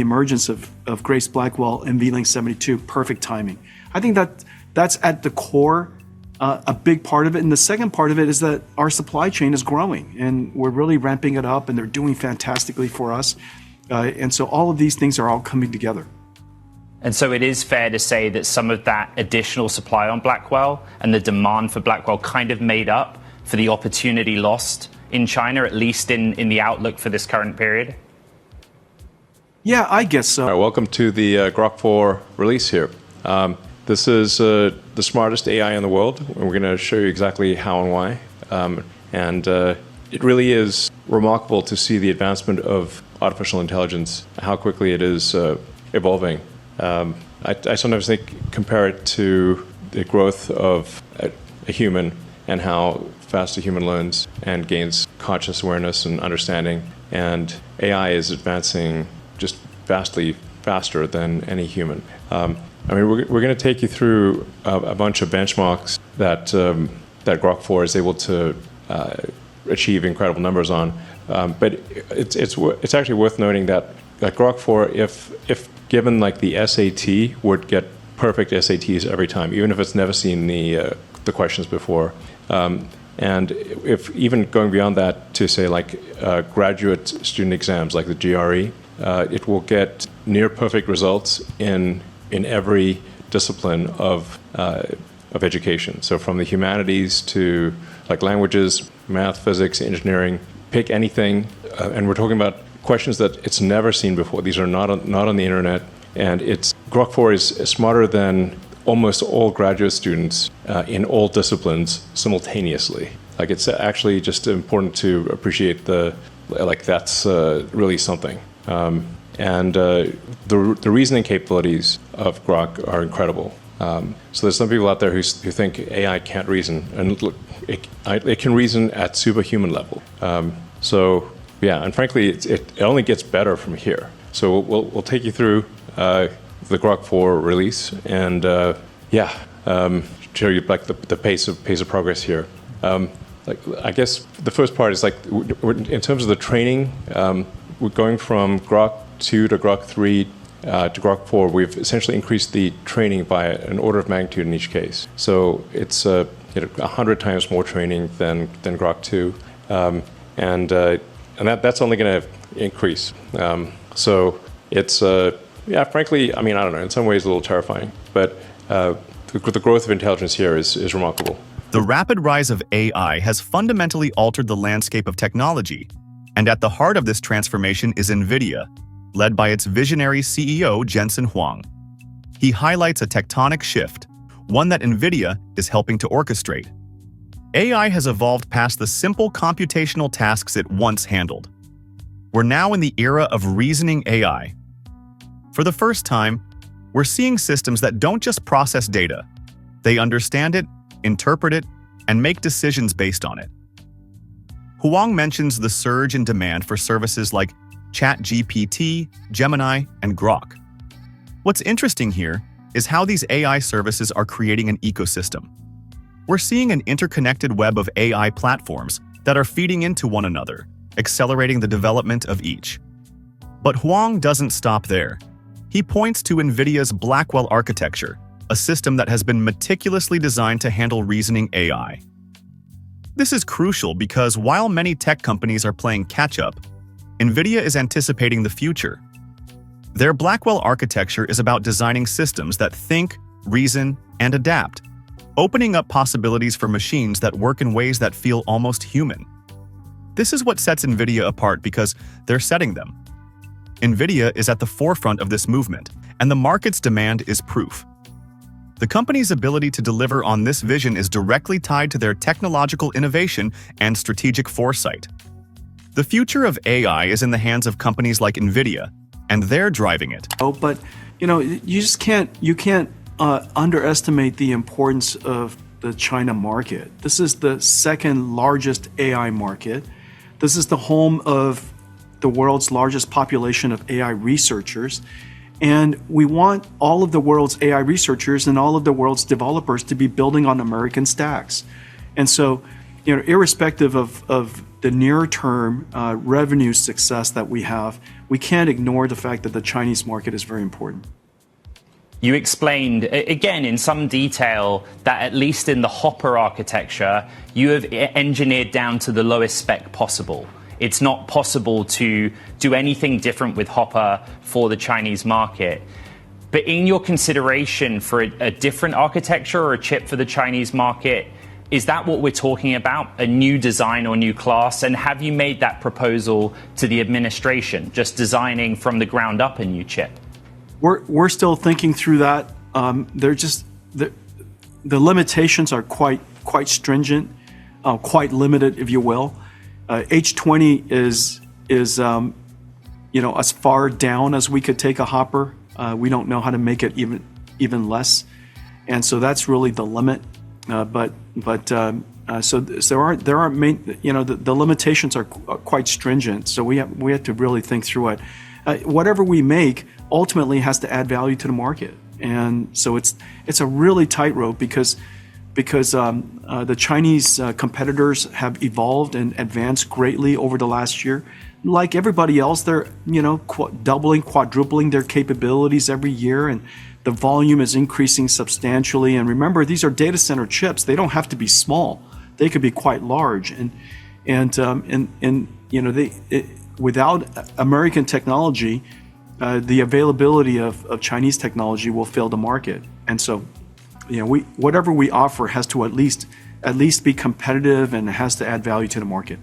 emergence of Grace Blackwell NVLink 72, perfect timing. I think that's at the core, a big part of it. And the second part of it is that our supply chain is growing and we're really ramping it up and they're doing fantastically for us. And so all of these things are all coming together. And so it is fair to say that some of that additional supply on Blackwell and the demand for Blackwell kind of made up for the opportunity lost in China, at least in the outlook for this current period? Yeah, I guess so. All right, welcome to the Grok 4 release here. This is the smartest AI in the world, and we're going to show you exactly how and why. It really is remarkable to see the advancement of artificial intelligence, how quickly it is evolving. I sometimes compare it to the growth of a human and how fast a human learns and gains conscious awareness and understanding. And AI is advancing just vastly faster than any human. We're going to take you through a bunch of benchmarks that Grok 4 is able to achieve incredible numbers on. But it's actually worth noting that Grok 4, if given like the SAT, would get perfect SATs every time, even if it's never seen the questions before. And if even going beyond that to say like graduate student exams like the GRE, it will get near perfect results in every discipline of education. So from the humanities to like languages, math, physics, engineering, pick anything. And we're talking about questions that it's never seen before. These are not on the internet. And Grok 4 is smarter than almost all graduate students in all disciplines simultaneously. Like it's actually just important to appreciate that's really something. And the reasoning capabilities of Grok are incredible. So there's some people out there who think AI can't reason, and look, it can reason at superhuman level. And frankly, it only gets better from here. So we'll take you through the Grok 4 release and show you like the pace of progress here. I guess the first part is in terms of the training, we're going from Grok 2 to Grok 3 to Grok 4. We've essentially increased the training by an order of magnitude in each case. So it's 100 times more training than Grok 2, and that's only going to increase. So it's frankly, I don't know. In some ways, a little terrifying, but the growth of intelligence here is remarkable. The rapid rise of AI has fundamentally altered the landscape of technology, and at the heart of this transformation is NVIDIA, led by its visionary CEO Jensen Huang. He highlights a tectonic shift, one that NVIDIA is helping to orchestrate. AI has evolved past the simple computational tasks it once handled. We're now in the era of reasoning AI. For the first time, we're seeing systems that don't just process data. They understand it, interpret it, and make decisions based on it. Huang mentions the surge in demand for services like ChatGPT, Gemini, and Grok. What's interesting here is how these AI services are creating an ecosystem. We're seeing an interconnected web of AI platforms that are feeding into one another, accelerating the development of each. But Huang doesn't stop there. He points to NVIDIA's Blackwell architecture, a system that has been meticulously designed to handle reasoning AI. This is crucial because while many tech companies are playing catch-up, NVIDIA is anticipating the future. Their Blackwell architecture is about designing systems that think, reason, and adapt, opening up possibilities for machines that work in ways that feel almost human. This is what sets NVIDIA apart because they're setting them. NVIDIA is at the forefront of this movement, and the market's demand is proof. The company's ability to deliver on this vision is directly tied to their technological innovation and strategic foresight. The future of AI is in the hands of companies like NVIDIA, and they're driving it. But you can't underestimate the importance of the China market. This is the second largest AI market. This is the home of the world's largest population of AI researchers. And we want all of the world's AI researchers and all of the world's developers to be building on American stacks. And so, irrespective of the near-term revenue success that we have, we can't ignore the fact that the Chinese market is very important. You explained, again, in some detail, that at least in the Hopper architecture, you have engineered down to the lowest spec possible. It's not possible to do anything different with Hopper for the Chinese market. But in your consideration for a different architecture or a chip for the Chinese market, is that what we're talking about, a new design or new class? And have you made that proposal to the administration, just designing from the ground up a new chip? We're still thinking through that. The limitations are quite stringent, quite limited, if you will. H20 is as far down as we could take a Hopper. We don't know how to make it even less, and so that's really the limit. So there aren't main, the limitations are quite stringent. So we have to really think through it. Whatever we make ultimately has to add value to the market, and so it's a really tightrope because the Chinese competitors have evolved and advanced greatly over the last year. Like everybody else, they're doubling, quadrupling their capabilities every year, and the volume is increasing substantially. And remember, these are data center chips; they don't have to be small; they could be quite large. Without American technology, the availability of Chinese technology will fail the market. And so, whatever we offer has to at least be competitive and has to add value to the market.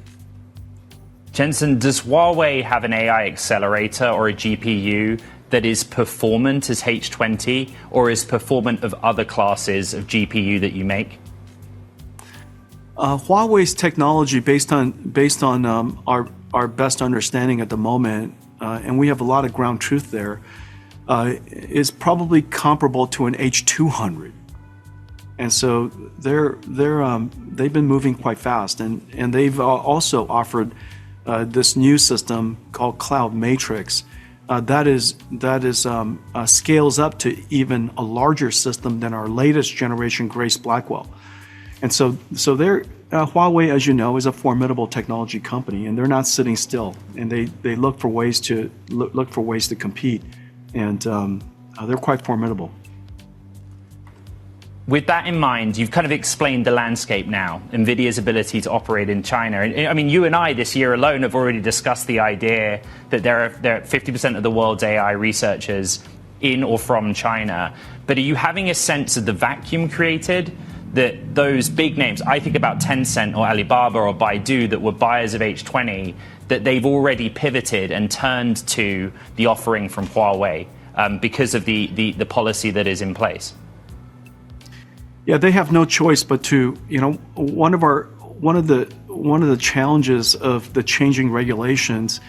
Jensen, does Huawei have an AI accelerator or a GPU that is performant as H20 or is performant of other classes of GPU that you make? Huawei's technology, based on our best understanding at the moment, and we have a lot of ground truth there, is probably comparable to an H200. And so they've been moving quite fast, and they've also offered this new system called Cloud Matrix that scales up to even a larger system than our latest generation Grace Blackwell. And so they're Huawei, as you know, is a formidable technology company, and they're not sitting still. And they look for ways to compete, and they're quite formidable. With that in mind, you've kind of explained the landscape now, NVIDIA's ability to operate in China. And I mean, you and I this year alone have already discussed the idea that there are 50% of the world's AI researchers in or from China. But are you having a sense of the vacuum created that those big names, I think about Tencent or Alibaba or Baidu, that were buyers of H20, that they've already pivoted and turned to the offering from Huawei because of the policy that is in place? Yeah, they have no choice but to, one of the challenges of the changing regulations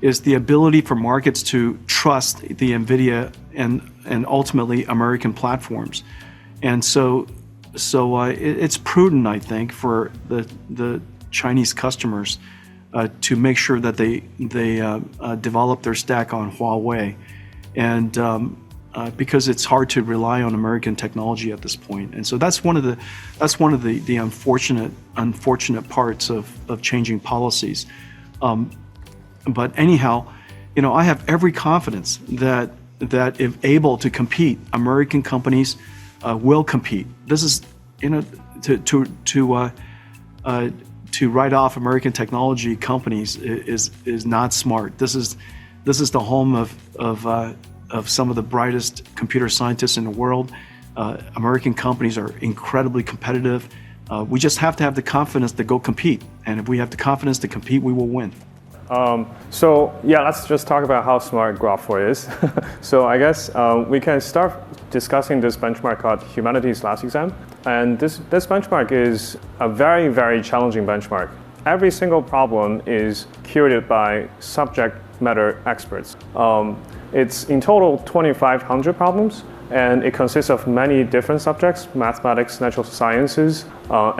is the ability for markets to trust the NVIDIA and ultimately American platforms. And so it's prudent, I think, for the Chinese customers to make sure that they develop their stack on Huawei, and because it's hard to rely on American technology at this point. And so that's one of the unfortunate parts of changing policies. But anyhow, I have every confidence that if able to compete, American companies will compete. This is, to write off American technology companies is not smart. This is the home of some of the brightest computer scientists in the world. American companies are incredibly competitive. We just have to have the confidence to go compete. And if we have the confidence to compete, we will win. Let's just talk about how smart Grok 4 is. So I guess we can start discussing this benchmark called Humanity's Last Exam. And this benchmark is a very, very challenging benchmark. Every single problem is curated by subject matter experts. It's in total 2,500 problems, and it consists of many different subjects: mathematics, natural sciences,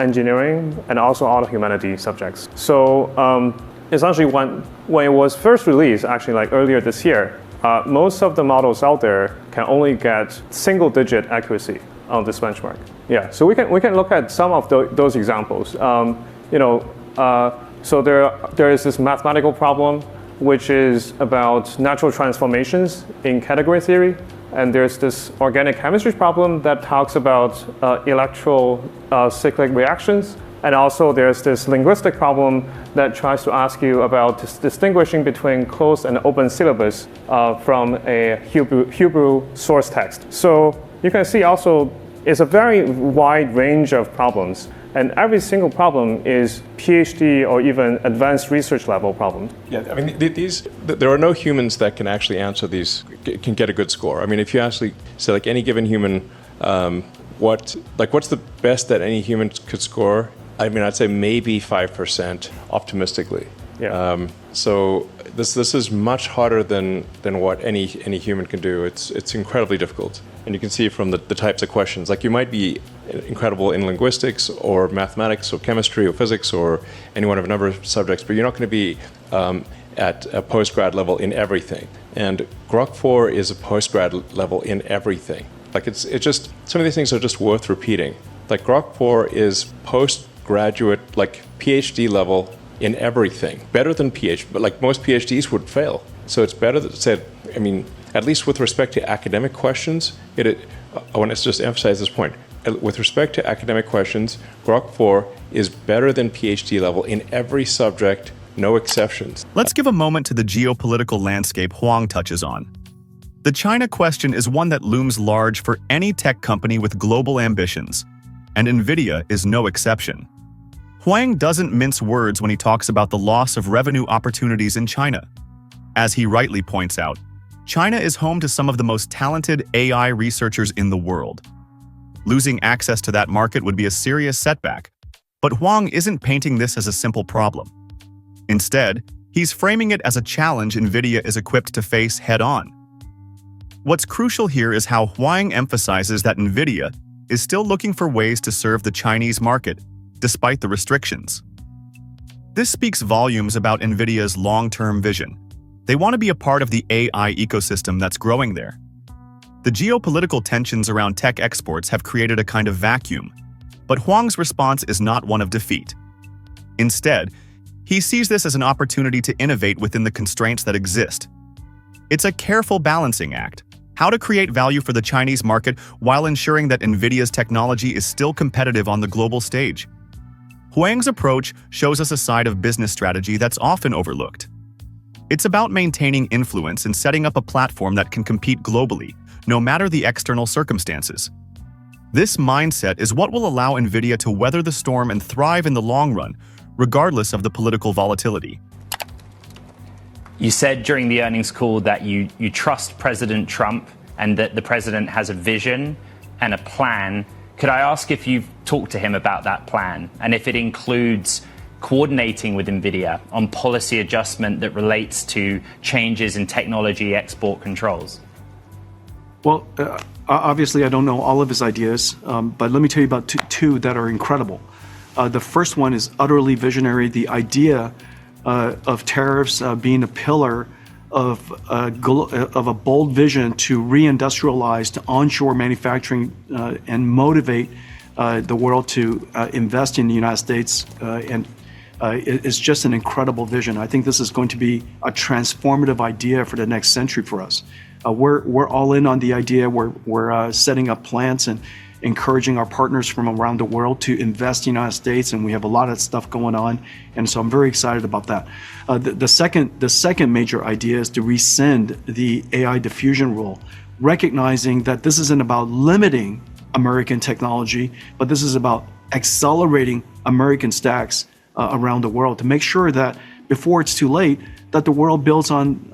engineering, and also all the humanity subjects. So essentially, when it was first released, actually like earlier this year, most of the models out there can only get single-digit accuracy on this benchmark. Yeah, so we can look at some of those examples. So there is this mathematical problem, which is about natural transformations in category theory. And there's this organic chemistry problem that talks about electrocyclic reactions. And also there's this linguistic problem that tries to ask you about distinguishing between closed and open syllabus from a Hebrew source text. So you can see also it's a very wide range of problems. And every single problem is PhD or even advanced research level problem. Yeah, I mean, there are no humans that can actually answer these, can get a good score. I mean, if you actually say, like, any given human, what's the best that any human could score? I mean, I'd say maybe 5% optimistically. Yeah. So this is much harder than what any human can do. It's incredibly difficult. And you can see from the types of questions, like you might be incredible in linguistics or mathematics or chemistry or physics or any one of a number of subjects, but you're not going to be at a postgrad level in everything. And Grok 4 is a postgrad level in everything. Like it's just, some of these things are just worth repeating. Like Grok 4 is postgraduate, like PhD level in everything. Better than PhD, but like most PhDs would fail. So it's better that said, I mean, at least with respect to academic questions, I want to just emphasize this point. With respect to academic questions, Grok 4 is better than PhD level in every subject, no exceptions. Let's give a moment to the geopolitical landscape Huang touches on. The China question is one that looms large for any tech company with global ambitions, and NVIDIA is no exception. Huang doesn't mince words when he talks about the loss of revenue opportunities in China. As he rightly points out, China is home to some of the most talented AI researchers in the world. Losing access to that market would be a serious setback, but Huang isn't painting this as a simple problem. Instead, he's framing it as a challenge NVIDIA is equipped to face head-on. What's crucial here is how Huang emphasizes that NVIDIA is still looking for ways to serve the Chinese market, despite the restrictions. This speaks volumes about NVIDIA's long-term vision. They want to be a part of the AI ecosystem that's growing there. The geopolitical tensions around tech exports have created a kind of vacuum, But Huang's response is not one of defeat. Instead, he sees this as an opportunity to innovate within the constraints that exist. It's a careful balancing act, how to create value for the Chinese market while ensuring that NVIDIA's technology is still competitive on the global stage. Huang's approach shows us a side of business strategy that's often overlooked. It's about maintaining influence and setting up a platform that can compete globally, no matter the external circumstances. This mindset is what will allow NVIDIA to weather the storm and thrive in the long run, regardless of the political volatility. You said during the earnings call that you trust President Trump and that the president has a vision and a plan. Could I ask if you've talked to him about that plan and if it includes coordinating with NVIDIA on policy adjustment that relates to changes in technology export controls? Well, obviously, I don't know all of his ideas, but let me tell you about two that are incredible. The first one is utterly visionary. The idea of tariffs being a pillar of a bold vision to reindustrialize, to onshore manufacturing, and motivate the world to invest in the United States, and it's just an incredible vision. I think this is going to be a transformative idea for the next century for us. We're all in on the idea. We're setting up plants and encouraging our partners from around the world to invest in the United States, and we have a lot of stuff going on, and so I'm very excited about that. The second major idea is to rescind the AI diffusion rule, recognizing that this isn't about limiting American technology, but this is about accelerating American stacks around the world to make sure that before it's too late, that the world builds on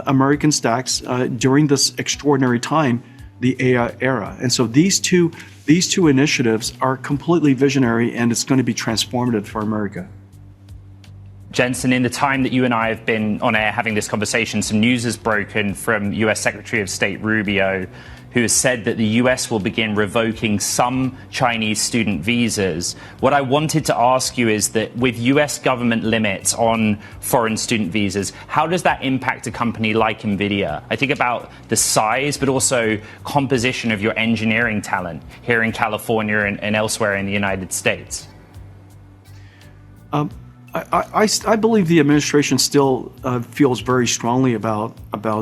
American stacks during this extraordinary time, the AI era. And so these two initiatives are completely visionary, and it's going to be transformative for America. Jensen, in the time that you and I have been on air having this conversation, some news has broken from US Secretary of State Rubio, who has said that the US will begin revoking some Chinese student visas. What I wanted to ask you is that with US government limits on foreign student visas, how does that impact a company like NVIDIA? I think about the size, but also composition of your engineering talent here in California and elsewhere in the United States. I believe the administration still feels very strongly about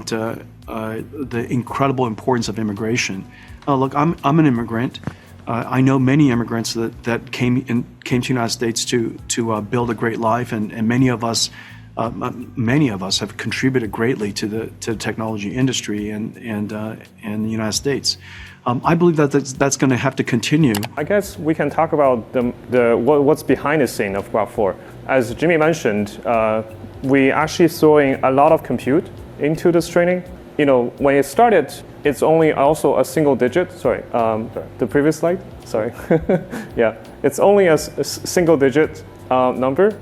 the incredible importance of immigration. Look, I'm an immigrant. I know many immigrants that came to the United States to build a great life, and many of us have contributed greatly to the technology industry and the United States. I believe that's going to have to continue. I guess we can talk about what's behind the scene of Grok 4. As Jimmy mentioned, we actually throwing a lot of compute into this training. You know, when it started, it's only also a single digit. Sorry, the previous slide. Sorry. Yeah, it's only a single digit number.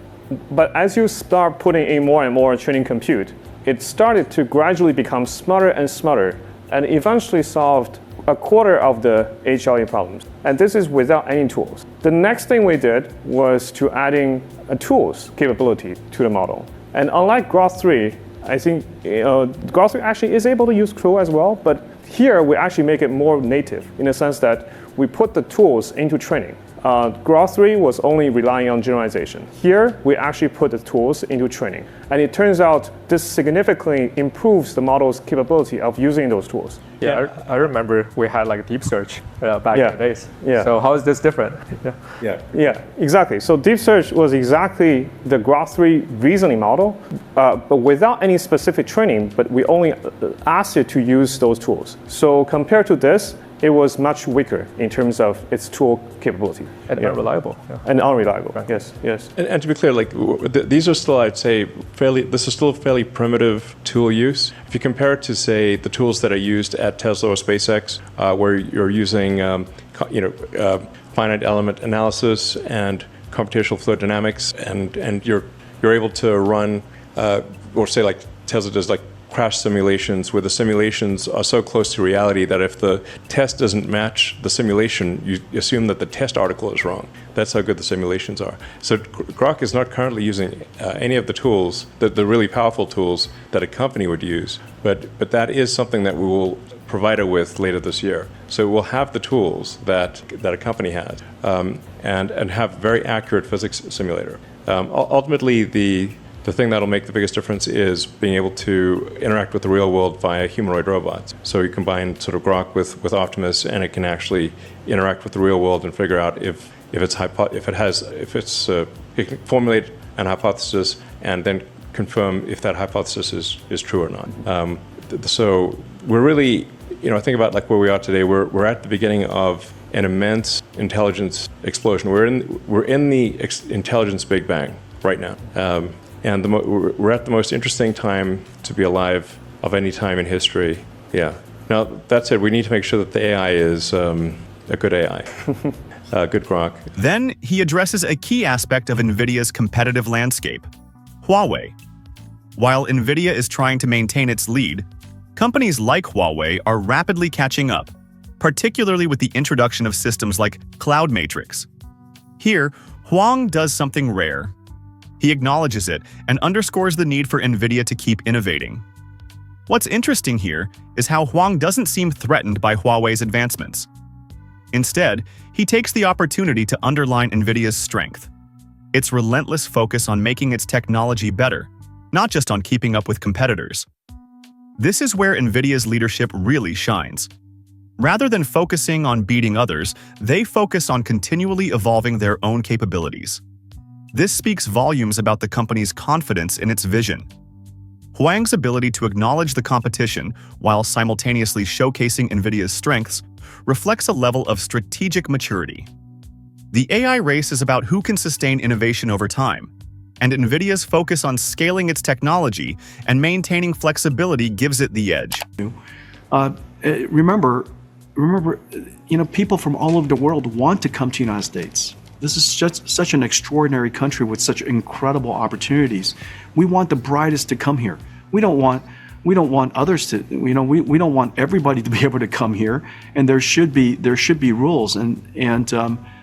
But as you start putting in more and more training compute, it started to gradually become smarter and smarter, and eventually solved a quarter of the HLE problems. And this is without any tools. The next thing we did was to adding a tools capability to the model. And unlike Grok 3, I think Grok 3 actually is able to use CRO as well, but here we actually make it more native in the sense that we put the tools into training. Grok 3 was only relying on generalization. Here, we actually put the tools into training. And it turns out this significantly improves the model's capability of using those tools. Yeah, I remember we had like deep search back in the days. Yeah. So how is this different? Yeah, exactly. So deep search was exactly the Grok 3 reasoning model, but without any specific training, but we only asked it to use those tools. So compared to this, it was much weaker in terms of its tool capability. And unreliable. Yeah. And unreliable, right. Yes. And to be clear, like these are still, I'd say, this is still fairly primitive tool use. If you compare it to, say, the tools that are used at Tesla or SpaceX, where you're using, finite element analysis and computational fluid dynamics, and you're able to run, or say like Tesla does, like crash simulations, where the simulations are so close to reality that if the test doesn't match the simulation, you assume that the test article is wrong. That's how good the simulations are. So Grok is not currently using any of the tools, the really powerful tools that a company would use, but that is something that we will provide it with later this year. So we'll have the tools that a company has, and have very accurate physics simulator. Ultimately, the thing that'll make the biggest difference is being able to interact with the real world via humanoid robots. So you combine sort of Grok with Optimus, and it can actually interact with the real world and figure out it can formulate an hypothesis and then confirm if that hypothesis is true or not. So we're really, think about like where we are today. We're at the beginning of an immense intelligence explosion. We're in the intelligence Big Bang right now, and we're at the most interesting time to be alive of any time in history. Yeah. Now that said, we need to make sure that the AI is a good AI, good Grok. Then he addresses a key aspect of NVIDIA's competitive landscape: Huawei. While NVIDIA is trying to maintain its lead, companies like Huawei are rapidly catching up, particularly with the introduction of systems like Cloud Matrix. Here, Huang does something rare. He acknowledges it and underscores the need for NVIDIA to keep innovating. What's interesting here is how Huang doesn't seem threatened by Huawei's advancements. Instead, he takes the opportunity to underline NVIDIA's strength: its relentless focus on making its technology better, not just on keeping up with competitors. This is where NVIDIA's leadership really shines. Rather than focusing on beating others, they focus on continually evolving their own capabilities. This speaks volumes about the company's confidence in its vision. Huang's ability to acknowledge the competition while simultaneously showcasing NVIDIA's strengths reflects a level of strategic maturity. The AI race is about who can sustain innovation over time, and NVIDIA's focus on scaling its technology and maintaining flexibility gives it the edge. Remember, people from all over the world want to come to the United States. This is just such an extraordinary country with such incredible opportunities. We want the brightest to come here. We don't want others to, we don't want everybody to be able to come here, and there should be rules,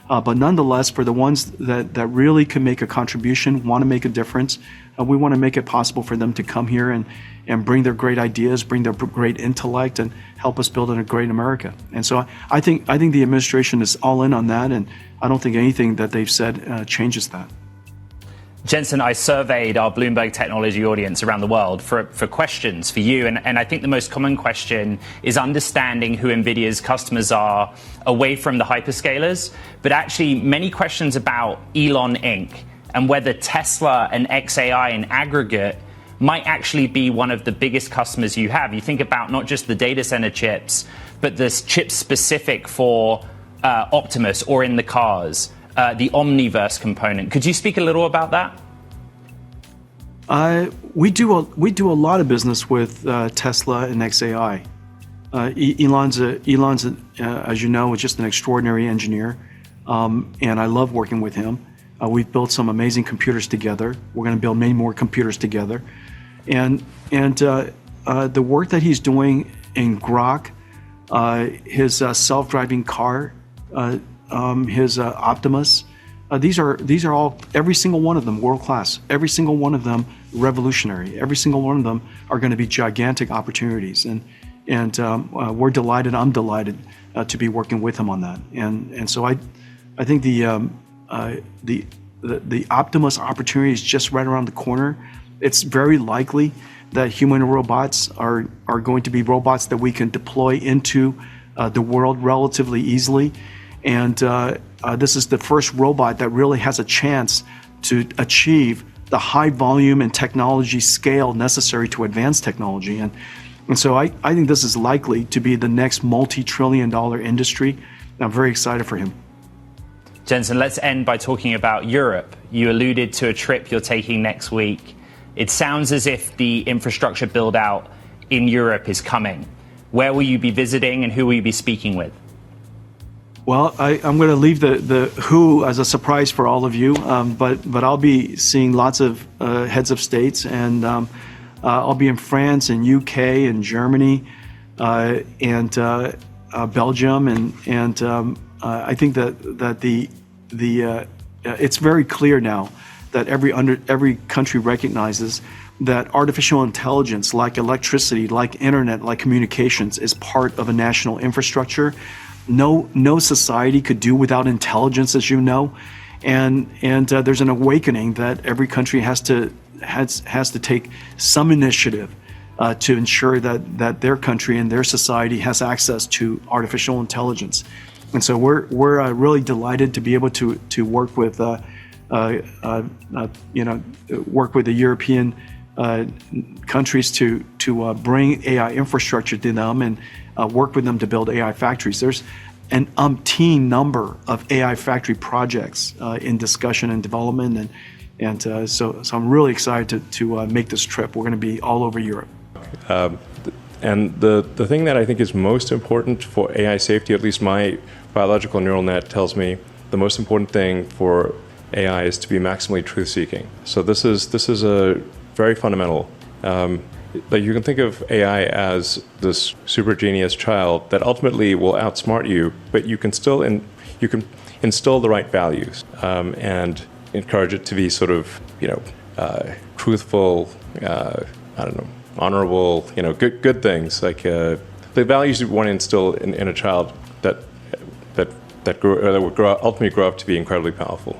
but nonetheless, for the ones that really can make a contribution, want to make a difference, we want to make it possible for them to come here and bring their great ideas, bring their great intellect, and help us build a great America. And so I think the administration is all in on that, and I don't think anything that they've said changes that. Jensen, I surveyed our Bloomberg Technology audience around the world for questions for you, and I think the most common question is understanding who NVIDIA's customers are away from the hyperscalers, but actually many questions about Elon Inc. and whether Tesla and xAI in aggregate might actually be one of the biggest customers you have. You think about not just the data center chips, but the chips specific for Optimus or in the cars, the Omniverse component. Could you speak a little about that? We do a lot of business with Tesla and xAI. Elon's as you know, is just an extraordinary engineer, and I love working with him. We've built some amazing computers together. We're going to build many more computers together, and the work that he's doing in Grok, his self-driving car, his Optimus. These are all, every single one of them world class. Every single one of them revolutionary. Every single one of them are going to be gigantic opportunities. And we're delighted. I'm delighted to be working with him on that. And so I think the Optimus opportunity is just right around the corner. It's very likely that human robots are going to be robots that we can deploy into the world relatively easily. And this is the first robot that really has a chance to achieve the high volume and technology scale necessary to advance technology. And so I think this is likely to be the next multi-trillion-dollar industry. I'm very excited for him. Jensen, let's end by talking about Europe. You alluded to a trip you're taking next week. It sounds as if the infrastructure build-out in Europe is coming. Where will you be visiting and who will you be speaking with? Well, I'm going to leave the who as a surprise for all of you, but I'll be seeing lots of heads of states, and I'll be in France and UK and Germany and Belgium, and I think that it's very clear now that every country recognizes that artificial intelligence, like electricity, like internet, like communications, is part of a national infrastructure. No society could do without intelligence, as you know, and there's an awakening that every country has to take some initiative to ensure that their country and their society has access to artificial intelligence. And so we're really delighted to be able to work with work with the European countries to bring AI infrastructure to them and work with them to build AI factories. There's an umpteen number of AI factory projects in discussion and development, and so I'm really excited to make this trip. We're going to be all over Europe. And the thing that I think is most important for AI safety, at least my biological neural net tells me, the most important thing for AI is to be maximally truth-seeking. So this is a very fundamental. Like you can think of AI as this super genius child that ultimately will outsmart you, but you can still you can instill the right values and encourage it to be sort of truthful, honorable, good things like the values you want to instill in a child that would ultimately grow up to be incredibly powerful.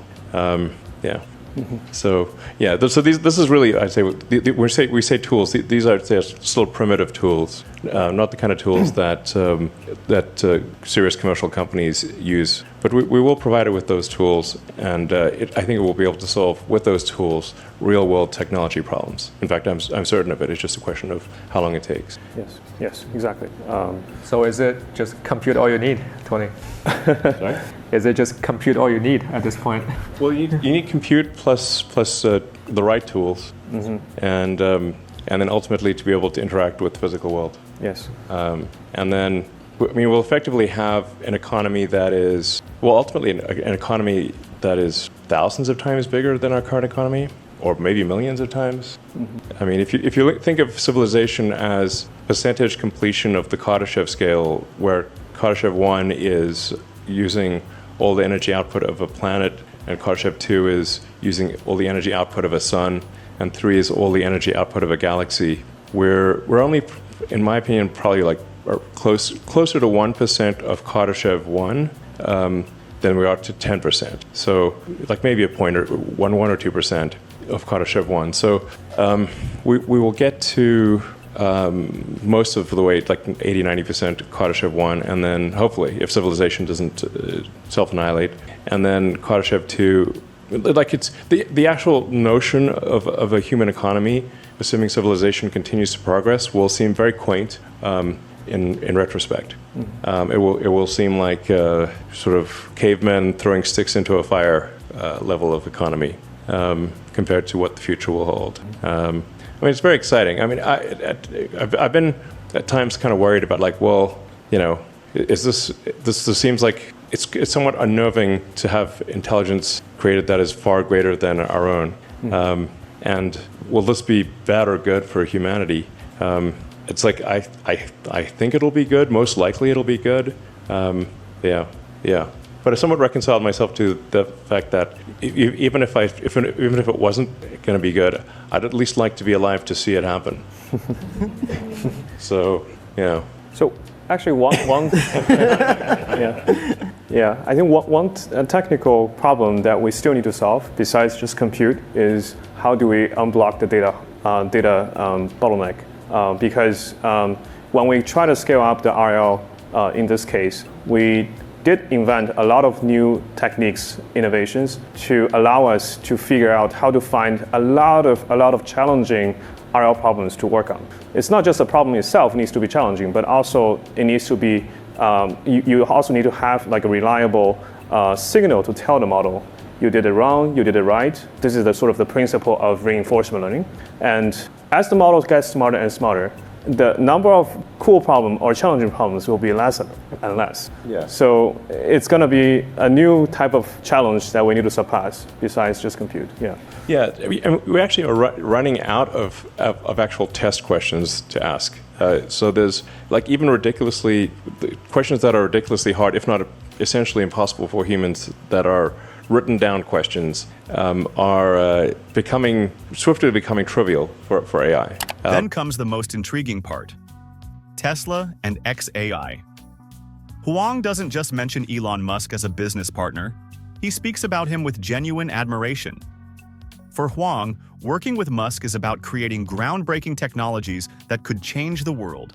So this is really, I'd say, we say tools. These are still primitive tools, not the kind of tools that serious commercial companies use. But we will provide it with those tools, and I think it will be able to solve with those tools real-world technology problems. In fact, I'm certain of it. It's just a question of how long it takes. Yes, exactly. So is it just compute all you need, Tony? Sorry? Is it just compute all you need at this point? Well, you need compute plus the right tools, and then ultimately to be able to interact with the physical world. Yes. And then, we'll effectively have an economy that is, ultimately an economy that is thousands of times bigger than our current economy, or maybe millions of times. If you think of civilization as percentage completion of the Kardashev scale, where Kardashev 1 is using all the energy output of a planet, and Kardashev 2 is using all the energy output of a sun, and 3 is all the energy output of a galaxy. We're only, in my opinion, probably closer to 1% of Kardashev 1 than we are to 10%. So maybe a point or 1 or 2% of Kardashev 1. So we will get to most of the way, 80-90% Kardashev 1, and then hopefully, if civilization doesn't self-annihilate, and then Kardashev 2, it's the actual notion of a human economy, assuming civilization continues to progress, will seem very quaint in retrospect. It will seem like sort of cavemen throwing sticks into a fire level of economy compared to what the future will hold. It's very exciting. I've been at times kind of worried about is this seems like it's somewhat unnerving to have intelligence created that is far greater than our own. And will this be bad or good for humanity? It's like I think it'll be good. Most likely it'll be good. But I somewhat reconciled myself to the fact that even if it wasn't going to be good, I'd at least like to be alive to see it happen. So So actually, one I think one technical problem that we still need to solve, besides just compute, is how do we unblock the data bottleneck? Because when we try to scale up the RL, in this case, we did invent a lot of new techniques, innovations, to allow us to figure out how to find a lot of challenging RL problems to work on. It's not just the problem itself needs to be challenging, but also it needs to be, you also need to have a reliable signal to tell the model, you did it wrong, you did it right. This is the sort of the principle of reinforcement learning. And as the models get smarter and smarter, the number of cool problems or challenging problems will be less and less. Yeah. So it's going to be a new type of challenge that we need to surpass besides just compute. Yeah, we actually are running out of actual test questions to ask. So there's even questions that are ridiculously hard, if not essentially impossible for humans, that are written down questions are swiftly becoming trivial for AI. Then comes the most intriguing part: Tesla and xAI. Huang doesn't just mention Elon Musk as a business partner, he speaks about him with genuine admiration. For Huang, working with Musk is about creating groundbreaking technologies that could change the world.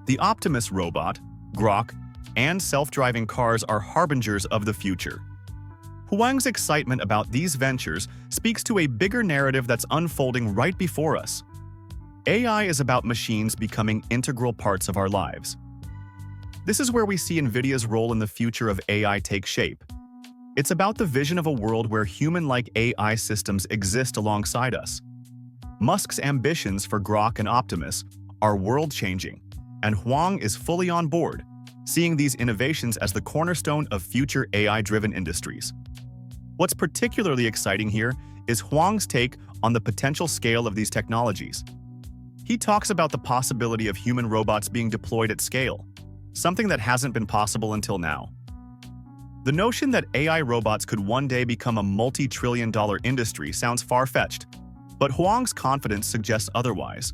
The Optimus robot, Grok, and self-driving cars are harbingers of the future. Huang's excitement about these ventures speaks to a bigger narrative that's unfolding right before us. AI is about machines becoming integral parts of our lives. This is where we see NVIDIA's role in the future of AI take shape. It's about the vision of a world where human-like AI systems exist alongside us. Musk's ambitions for Grok and Optimus are world-changing, and Huang is fully on board, seeing these innovations as the cornerstone of future AI-driven industries. What's particularly exciting here is Huang's take on the potential scale of these technologies. He talks about the possibility of human robots being deployed at scale, something that hasn't been possible until now. The notion that AI robots could one day become a multi-trillion-dollar industry sounds far-fetched, but Huang's confidence suggests otherwise.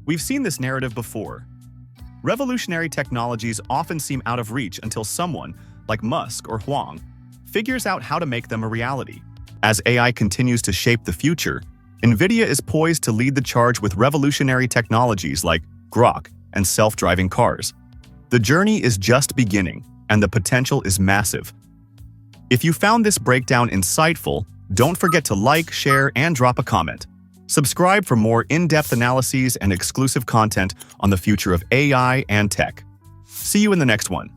We've seen this narrative before. Revolutionary technologies often seem out of reach until someone, like Musk or Huang, figures out how to make them a reality. As AI continues to shape the future, NVIDIA is poised to lead the charge with revolutionary technologies like Grok and self-driving cars. The journey is just beginning, and the potential is massive. If you found this breakdown insightful, don't forget to like, share, and drop a comment. Subscribe for more in-depth analyses and exclusive content on the future of AI and tech. See you in the next one.